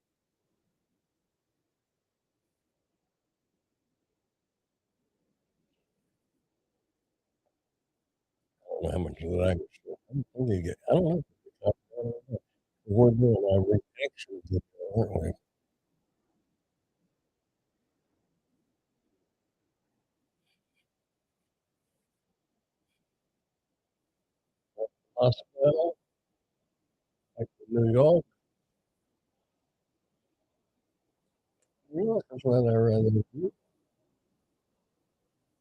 I don't know how much of that I can show. I need to get I don't know. I don't know. We're doing a reaction video, aren't we? Hospital, like in New York. New York is where they're rather good.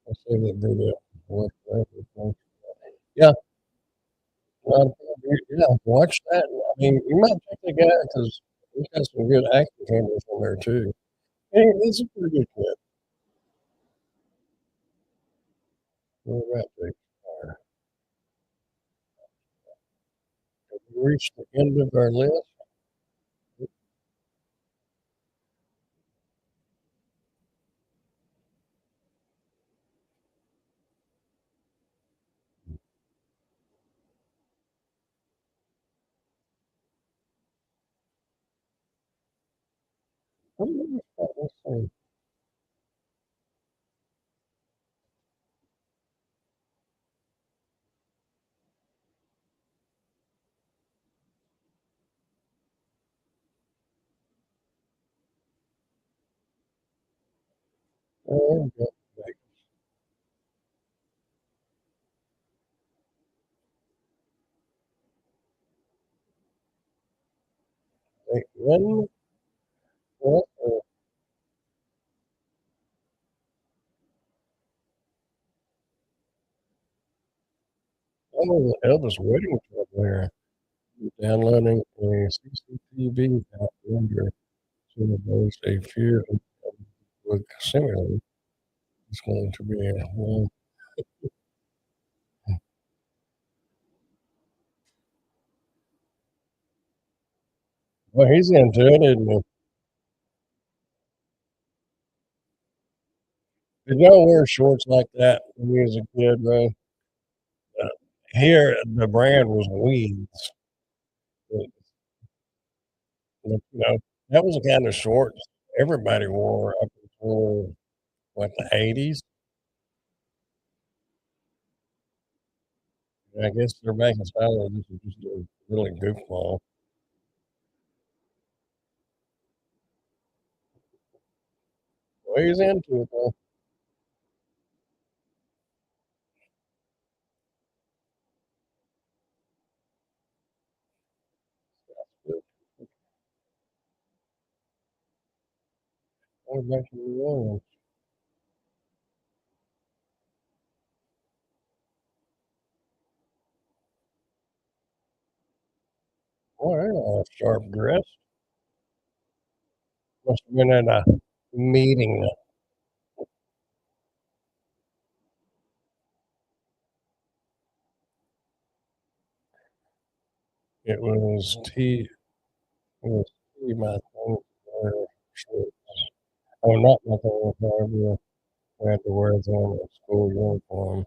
I see that video. What everything. Yeah, a lot of people, yeah, watch that. I mean, you might check the guy because he's got some good action cameras on there too. He's a pretty good kid. We're about to expire. Have we reached the end of our list? Let's see. Oh, we got like one. What? Oh, the Elvis Wedding Club there. Downloading a CCTV calendar to those a few with simulated. It's going to be a well, well, he's into it, isn't he? Did y'all wear shorts like that when you was a kid, bro? Uh, here, the brand was Weeds. You know, that was the kind of shorts everybody wore up until what the 80s. I guess they're back in style. This is just a really goofball. Ways into it though. Good. Going back to New Orleans. Boy, they're all sharp dressed. Must have been at a meeting. It was tea. It was tea. My thing. Shorts. Oh, not my thing. However, we had to wear them in school uniform.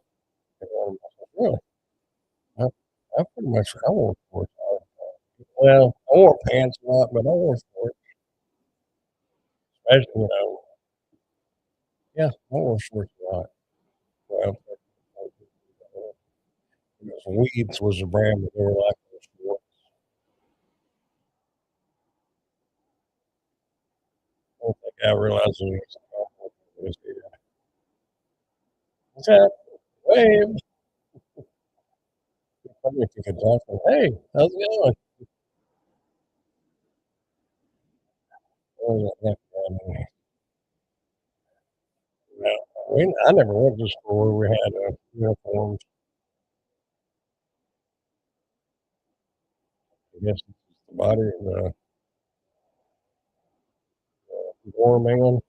Really? I, I pretty much I wore shorts. Well, I wore pants a lot, but I wore shorts. Especially, yeah, I wore shorts a lot. Well, because Weeds was a brand, but they were like those shorts. I don't think I realized it was what's that? Wave. Probably if you could talk to hey, how's it going? Oh, yeah, yeah, yeah. I never went to school where we had uniforms. I guess it's the body of the war man.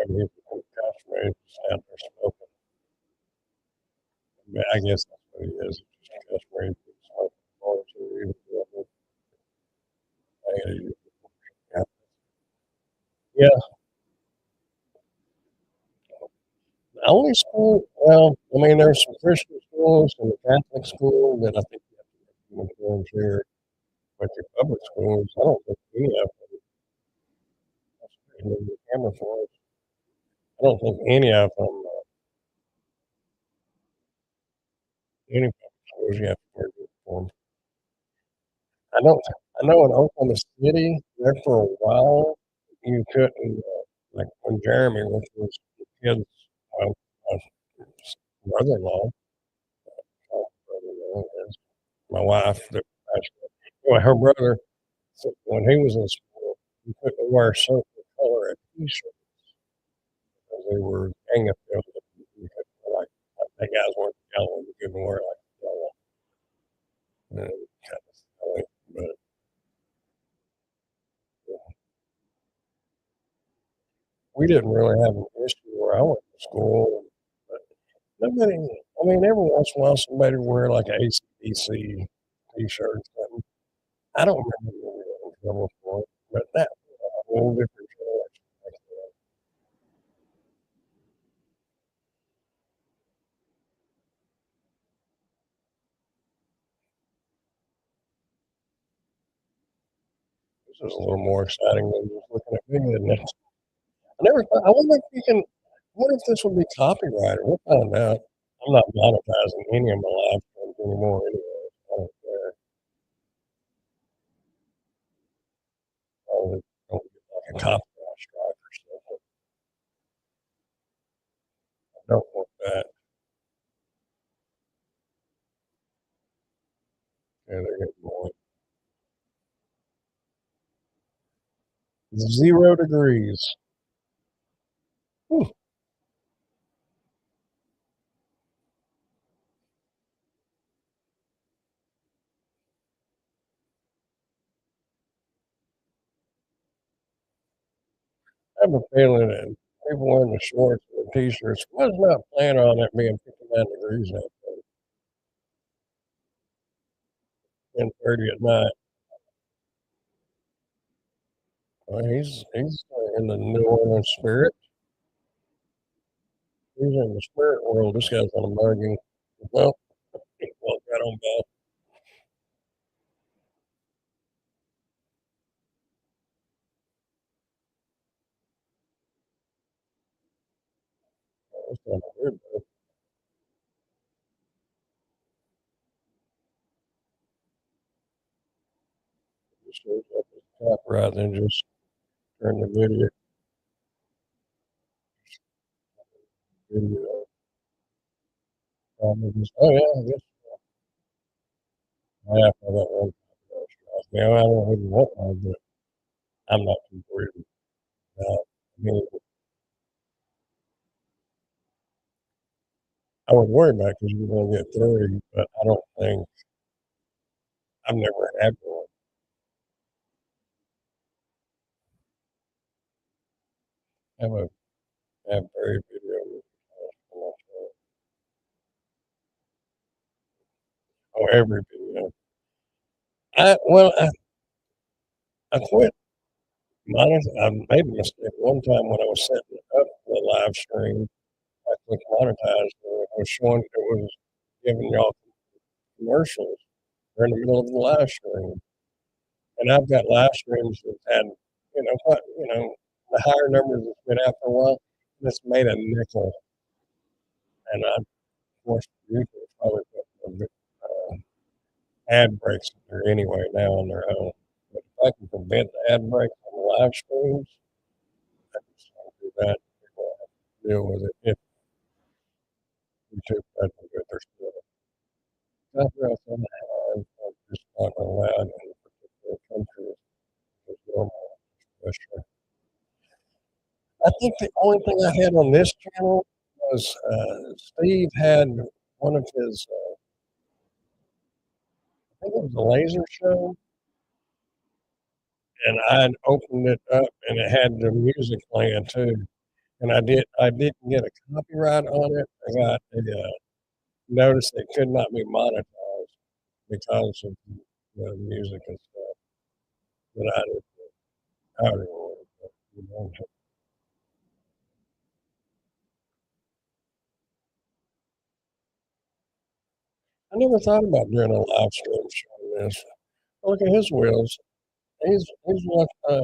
Maybe he's a customary just out there smoking. Yeah, I guess that's what he is. Just customary smoking bars or even yeah. Yeah, the only school, well, I mean, there's some Christian schools and a Catholic school that I think you have to get uniforms here, but your public schools, I don't think any of them, the camera for us, I don't think any of them, any public schools you have to wear uniforms. I know in Oklahoma City, there for a while, you couldn't, like when Jeremy, which was the kid's uh, uh, brother-in-law, brother-in-law is my wife, well, her brother, so when he was in school, you couldn't wear certain color t-shirts because they were gang affiliated. You couldn't, like the guys weren't yellow, you couldn't wear like yellow. And kind of silly, but we didn't really have an issue where I went to school. But nobody, I mean, every once in a while somebody would wear like an ACDC t-shirt or something. I don't remember getting in trouble for it, but that was a whole different generation. This is a little more exciting than just looking at me, isn't it? I never thought, I wonder if you can, what if this would be copyrighted? We'll find out. I'm not monetizing any of my live streams anymore anyway. I don't care. Don't get like a copyright strike or something. I don't want that. Yeah, they're getting more. 0 degrees. Whew. I have a feeling that people wearing the shorts and the t-shirts was not planning on it being 59 degrees out there, 10:30 at night. He's in the New Orleans spirit. He's in the spirit world. This guy's on a mugging. Well, he walked right on by. That's kind of weird, though. shows up at the top right, then just turn the video on and just, "Oh, yeah, I guess I have for that one." Now I don't even want one, but I'm not too worried about I mean, I would worry about because you're gonna get 3, but I don't think I've never had one. Have a have very video oh, every video. I quit I made a mistake one time when I was setting up the live stream. I clicked monetize, and it was showing it was giving y'all commercials during the middle of the live stream. And I've got live streams that had, what, the higher numbers that's been out for a while, and it's made a nickel. And I, of course, YouTube probably put a bit, ad breaks in there anyway now on their own. But if I can prevent the ad breaks on the live streams, I just don't do that. People have to deal with it if YouTube doesn't do their stuff. Copyrights on the high are just not allowed in particular countries. It's normal. I think the only thing I had on this channel was Steve had one of his, I think it was a laser show, and I'd opened it up and it had the music playing too. And I didn't get a copyright on it. I got a notice it could not be monetized because of the music and stuff that I did. I don't know. You know, I never thought about doing a live stream showing this. Look at his wheels. He's like what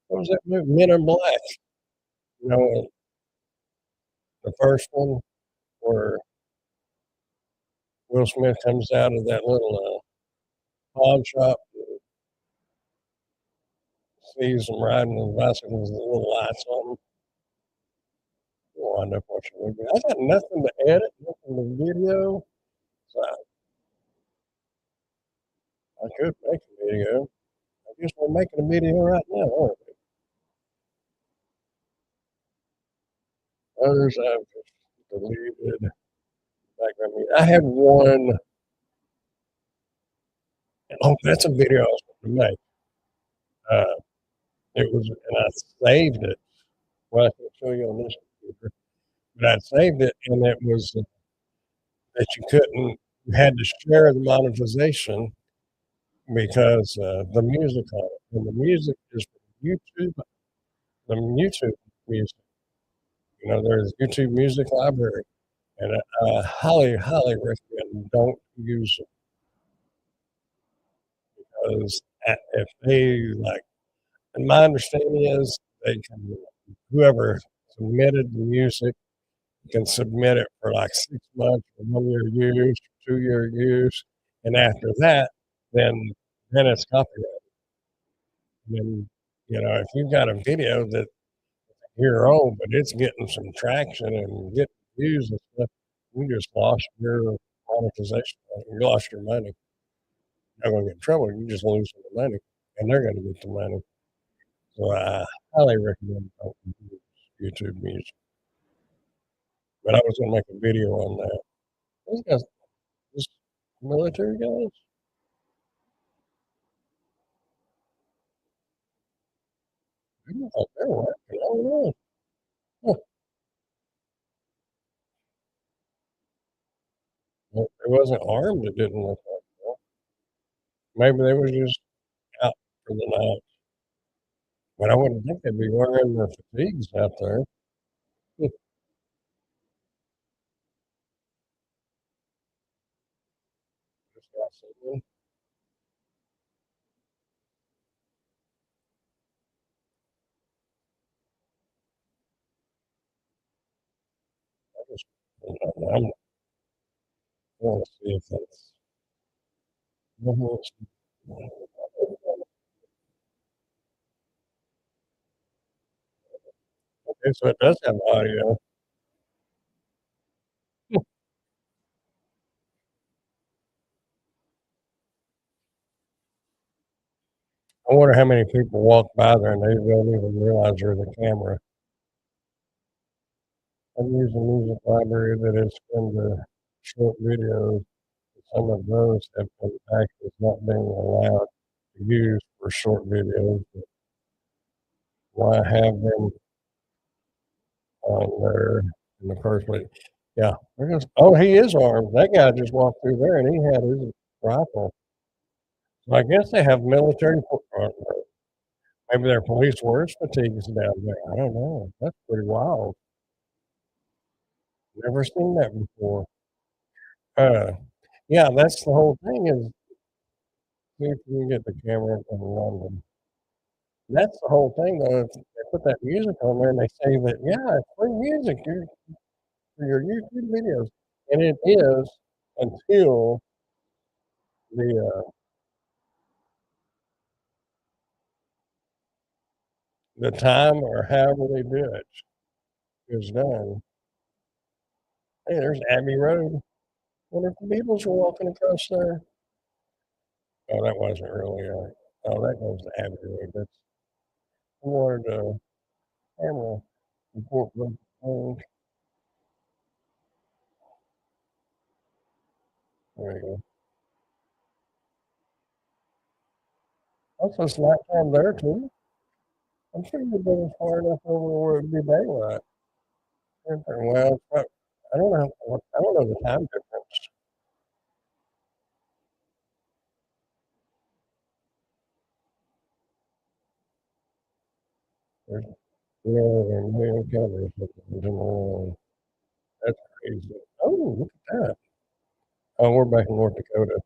was that movie? Men in Black. You know, the first one where Will Smith comes out of that little pawn shop, sees them riding on bicycles with little lights on them. You'll wind up watching the movie. I got nothing to edit, nothing to video, so I could make a video. I guess we're making a video right now, aren't we? Others I've just deleted. Background music. I had one. Oh, that's a video I was going to make. Uh, it was, and I saved it. Well, I can show you on this computer. But I saved it, and it was that you couldn't, you had to share the monetization because the music on it, and the music is from YouTube, the YouTube music. There's YouTube Music Library, and I highly, highly recommend don't use it because if they like, and my understanding is they can, whoever submitted the music can submit it for like 6 months, for 1 year use, 2 year use, and after that, then it's copyright. And then, if you've got a video that year old, but it's getting some traction and getting views and stuff, you just lost your monetization. You lost your money. You're not going to get in trouble. You just lose the money, and they're going to get the money. So I highly recommend don't use YouTube Music. But I was going to make a video on that. Those guys, just military guys, they're working. I don't know. Huh. Well, it wasn't armed. It didn't look like that. Maybe they were just out for the night. But I wouldn't think they'd be wearing their fatigues out there. Just got something. I just, I'm want to see if that's. Okay, so it does have audio. I wonder how many people walk by there and they don't even realize there's a camera. I'm using a music library that is into short videos. Some of those have been back as not being allowed to use for short videos. But why have them on there in the first place? Yeah. Oh, he is armed. That guy just walked through there and he had his rifle. So I guess they have military, maybe their police were fatigues down there. I don't know. That's pretty wild. Never seen that before. Uh, yeah, that's the whole thing is see if you can get the camera in London. That's the whole thing though. If they put that music on there and they say that, yeah, it's free music for your YouTube videos. And it is until the the time or however they do it is done. Hey, there's Abbey Road. Wonder if the Beatles were walking across there. Oh, that wasn't really. Oh, that goes to Abbey Road. That's toward Camera in Portland. There you go. Also, it's nighttime there too. I'm sure you've been far enough over where it'd be daylight. Well, I don't know. I don't know the time difference. There's there are million cameras in the world. That's crazy. Oh, look at that. Oh, we're back in North Dakota.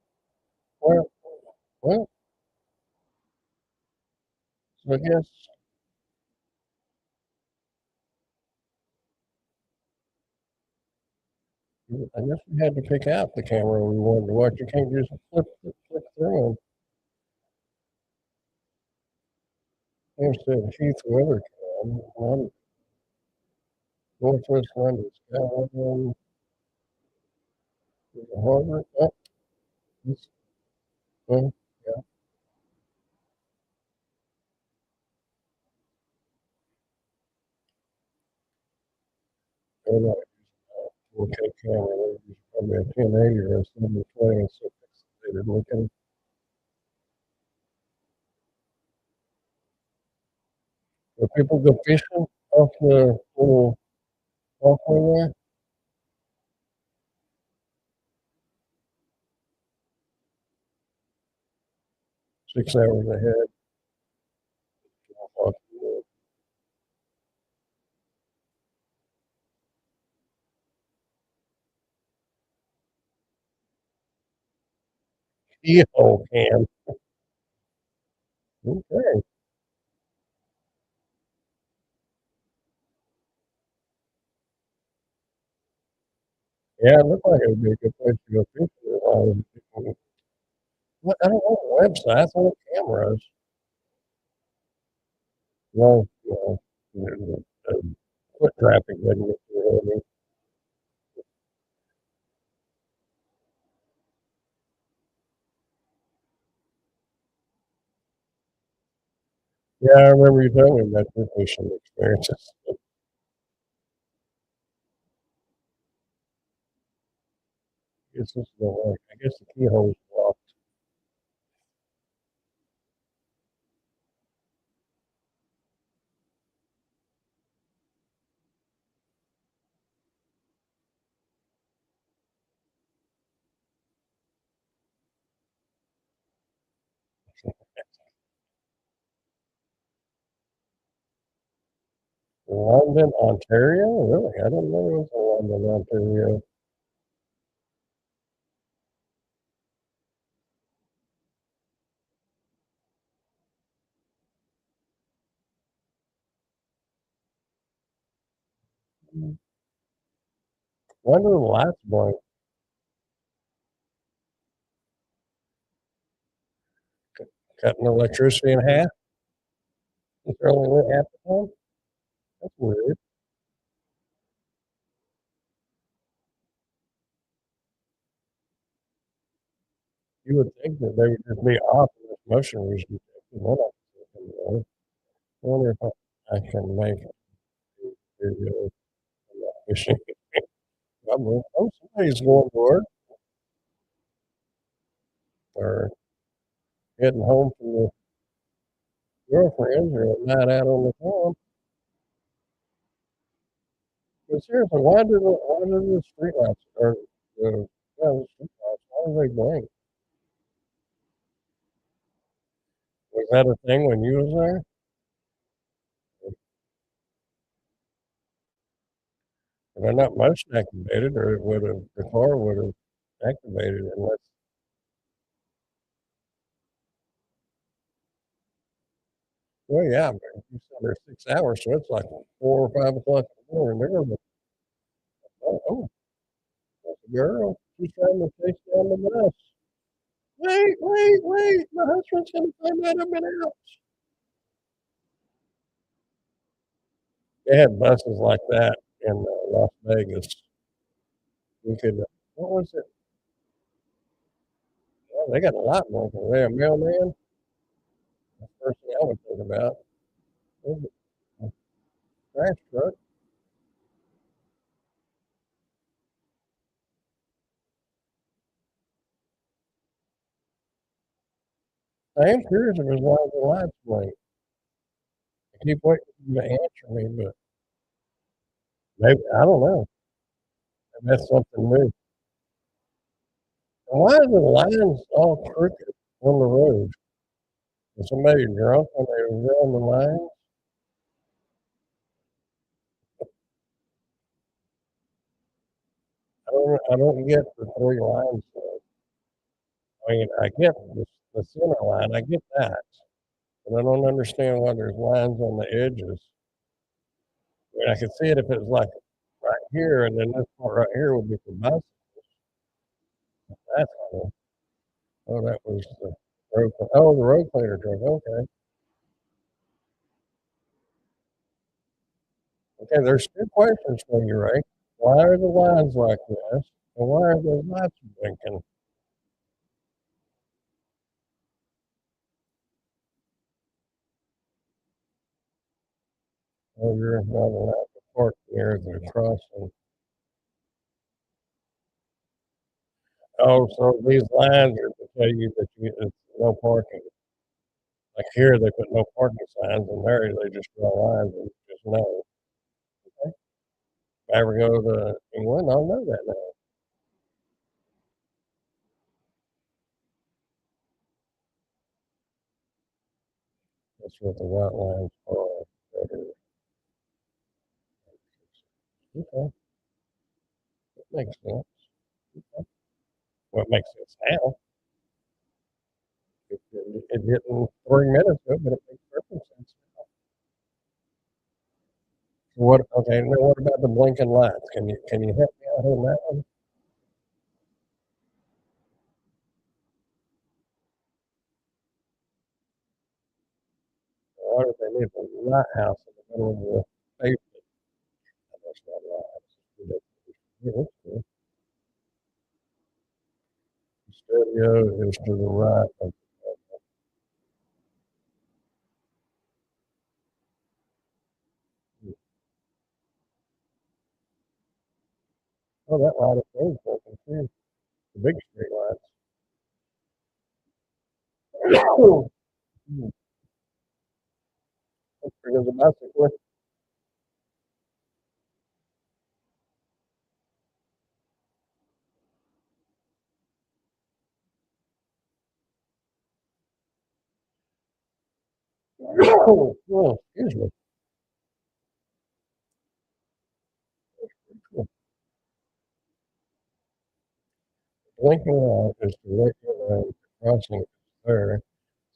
Well, well, so I guess we had to pick out the camera we wanted to watch. You can't just flip through them. There's the Heath Weathercom. Northwest London, Scotland, Harvard. Oh, this, yeah, they're not 4K camera. They're probably a 1080 or a 720 and so pixelated looking. So people go fishing off the little walkway there, 6 hours ahead. Off the keyhole cam. Okay. Yeah, it looked like it would be a good place to go fishing. What, I don't know websites, what cameras. Well, the foot traffic doesn't get too heavy. Yeah, I remember you telling me about your fishing experiences. I guess this is the way. I guess the keyhole's locked. London, Ontario? Really? I didn't know it was in London, Ontario. When do the lights blink? Cutting electricity in half? It's only lit half the time? That's weird. You would think that they would just be off and this motion was detected. Then I can I wonder if I can make a video of that machine. Oh, somebody's going to work or heading home from the girlfriends or a night out on the farm. But seriously, why do the streetlights or the yeah, the streetlights, why do they blink? Was that a thing when you was there? They're not motion activated, or it would have the car would have activated it unless well, yeah, but you said they're 6 hours, so it's like 4 or 5 o'clock in the morning. They're gonna oh, that's a girl. She's trying to chase down the bus. Wait, wait, wait! My husband's gonna find out I'm out. They had buses like that in Las Vegas. You could, what was it? Well, they got a lot more. Are they a mailman? That's the first thing I would think about. What was it? A trash truck. I am curious if it's why the lights blink. I keep waiting for you to answer me, but maybe I don't know. Maybe that's something new. And why are the lines all crooked on the road? Was somebody drunk when they were drawing the line? I don't get the three lines though. I mean, I get the center line, I get that, but I don't understand why there's lines on the edges. I mean, I could see it if it was like right here, and then this part right here would be for bicycles. That's cool. Oh, that was the the road cleaner truck. Okay, okay. There's two questions for you, Ray. Why are the lines like this, and why are those lights blinking? Oh, you're not allowed to park near the crossing. Oh, so these lines are to tell you that it's no parking. Like here, they put no parking signs, and there they just draw lines and just know. Okay. If I ever go to England, I'll know that now. That's what the white lines are. That are- Okay, that makes sense. Well, it makes sense now. It didn't 3 minutes ago, but it makes perfect sense. What? Okay, now what about the blinking lights? Can you help me out on that one? Why do they leave a lighthouse in the middle of the pavement? That's not right. Yeah, that's cool. The studio is to the right of the oh, that light up there is working too. The big street lights. That's pretty good. The bicycle. Oh, excuse me. Blinking light is to let you know the crossing is there,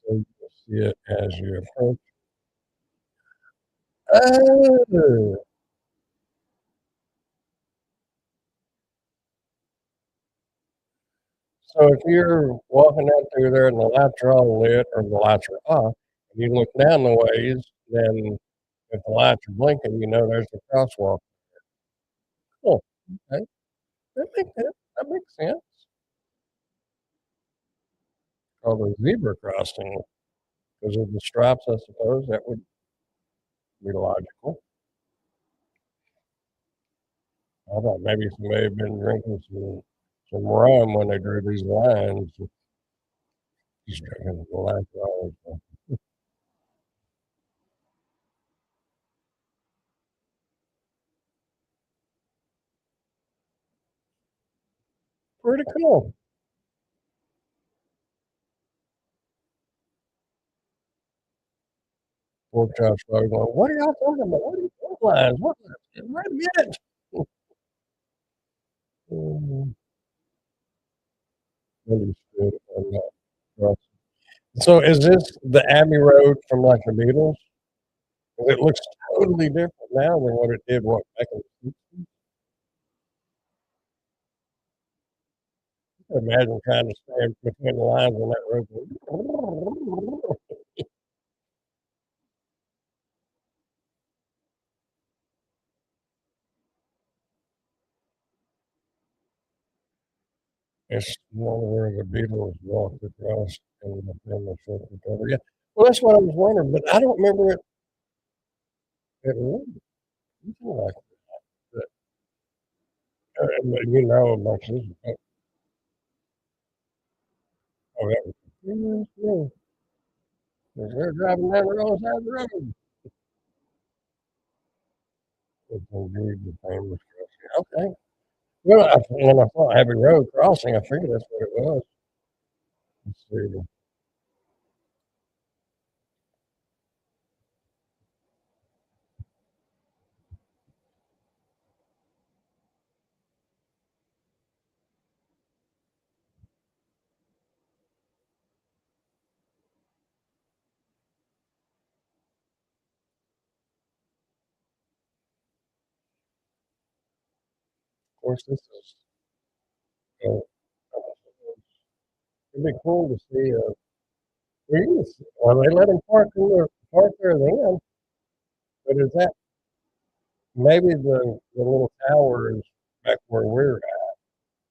so you can see it as you approach. Oh, so if you're walking out through there and the lights are all lit or the lights are off, and you look down the ways, then If the lights are blinking, you know there's a crosswalk. Oh, okay. That makes sense. Called a zebra crossing because of the stripes, I suppose. That would be logical. I thought maybe somebody had been drinking some rum when they drew these lines. Just drinking the lines always pretty cool. Pork chops probably going, "What are y'all talking about? What lines? What lines? Wait a minute." Mm, understood on that. Well, so is this the Abbey Road from, like, the Beatles? 'Cause it looks totally different now than what it did, what, back in the imagine trying to stand between the lines on that road going it's where the Beatles walked across and the family took it over. Yeah. Well, that's what I was wondering, but I don't remember it looked anything like that. But you know, my sister oh, that was a few years ago. 'Cause they're driving down the wrong side of the road. It's indeed the famous crossing. Okay. Well, when I saw Abbey Road crossing, I figured that's what it was. Let's see. Of course, this is, uh, it'd be cool to see, well, they let him park there then, but is that maybe the little tower is back where we're at.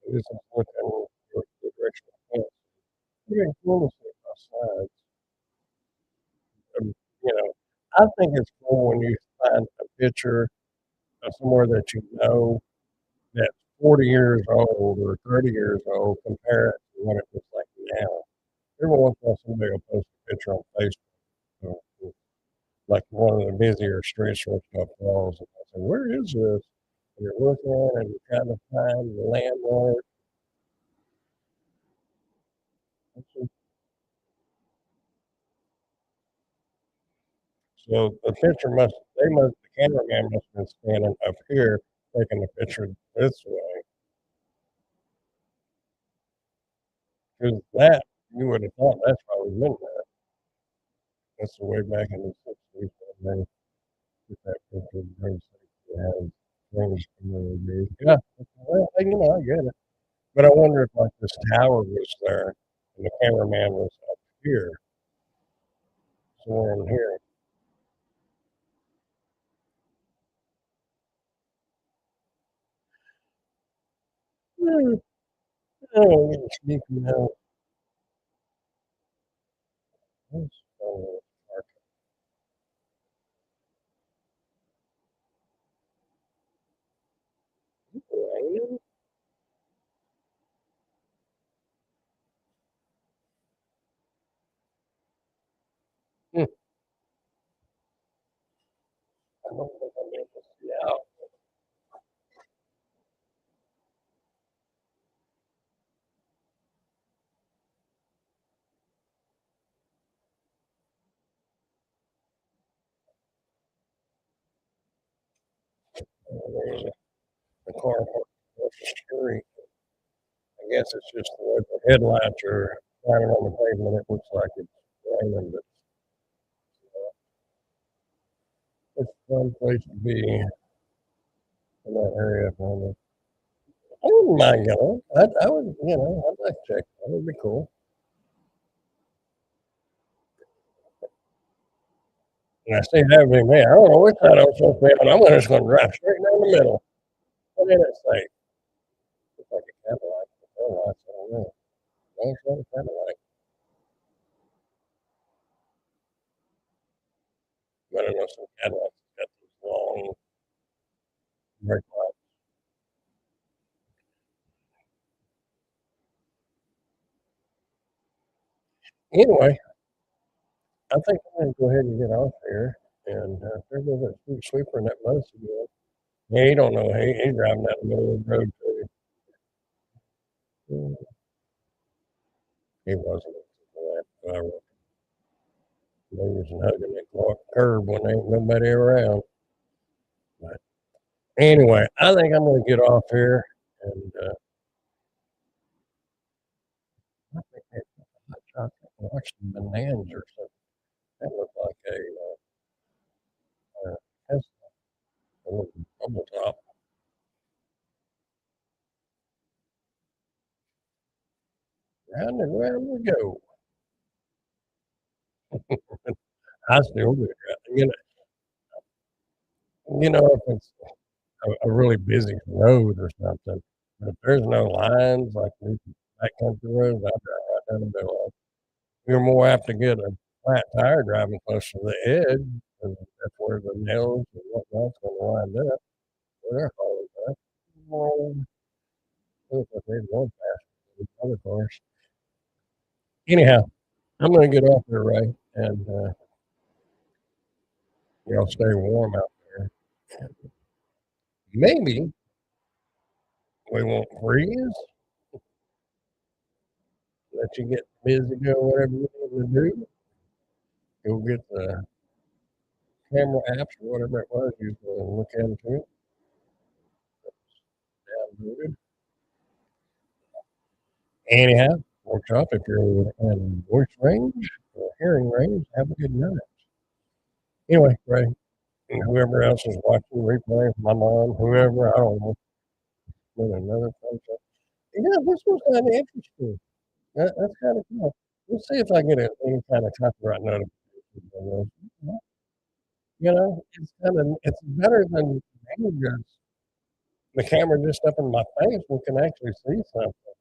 It isn't looking the direction of fence. It'd be cool to see both sides. You know, I think it's cool when you find a picture of somewhere that you know that's 40 years old or 30 years old, compare it to what it looks like now. Every once in a while, somebody will post a picture on Facebook, like one of the busier streets where stuff falls. And I say, "Where is this?" And you're looking and you're trying to find the landmark. So the cameraman must have been standing up here taking the picture this way. Because that, you would have thought that's probably been there. That's the way back in the 60s when they took that picture of Green State has things community. Yeah, well, I get it. But I wonder if like this tower was there and the cameraman was up here, somewhere in here. Hmm, oh, getting sneaky now. That's raining. Hmm, I don't think I'm able to see out. There's a car parked across the street. I guess it's just the way the headlights are shining on the pavement. It looks like it's raining, but it's a fun place to be in that area. Probably. I wouldn't mind going. I would, I'd like to check. That would be cool. And I see that big man. I don't know which side I'm supposed to be on. I'm just gonna drive straight down the middle. What did it say? Looks like a Cadillac. Oh, I don't know. No, it's not a Cadillac. But I know some Cadillacs got these long brake lights. Anyway, I think I'm gonna go ahead and get off here. And there goes that street sweeper in that bus again. Yeah, he don't know. He's driving down the middle of the road too. Mm, he wasn't for that. Moving and hugging that curb when there ain't nobody around. But anyway, I think I'm gonna get off here, and I think that's a hot chocolate. Watch some bananas or something. That looked like has a little bubble top. Round and round we go. I still do that. If it's a really busy road or something, but if there's no lines like these backcountry roads, I drive right down the middle. You're more apt to get a flat tire driving close to the edge, and that's where the nails and whatnot's gonna wind up, where they're hauled up. Well, looks like they're going faster than the other cars. Anyhow, I'm gonna get off there, Ray, and y'all stay warm out there. Maybe we won't freeze, let you get busy doing whatever you need to do. Go get the camera apps or whatever it was you look into, downloaded. Anyhow, works out if you're in voice range or hearing range. Have a good night. Anyway, Ray, and whoever else is watching, replay, my mom, whoever, I don't know, maybe another concept. Yeah, this was kind of interesting. That's kind of cool. We'll see if I get any kind of copyright notification on this. It's better than maybe just the camera just up in my face. We can actually see something.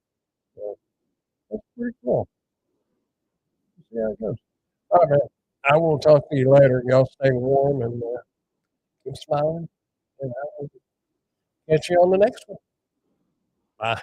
So that's pretty cool. We'll see how it goes. All right, man. I will talk to you later. Y'all stay warm and keep smiling. And I will catch you on the next one. Bye.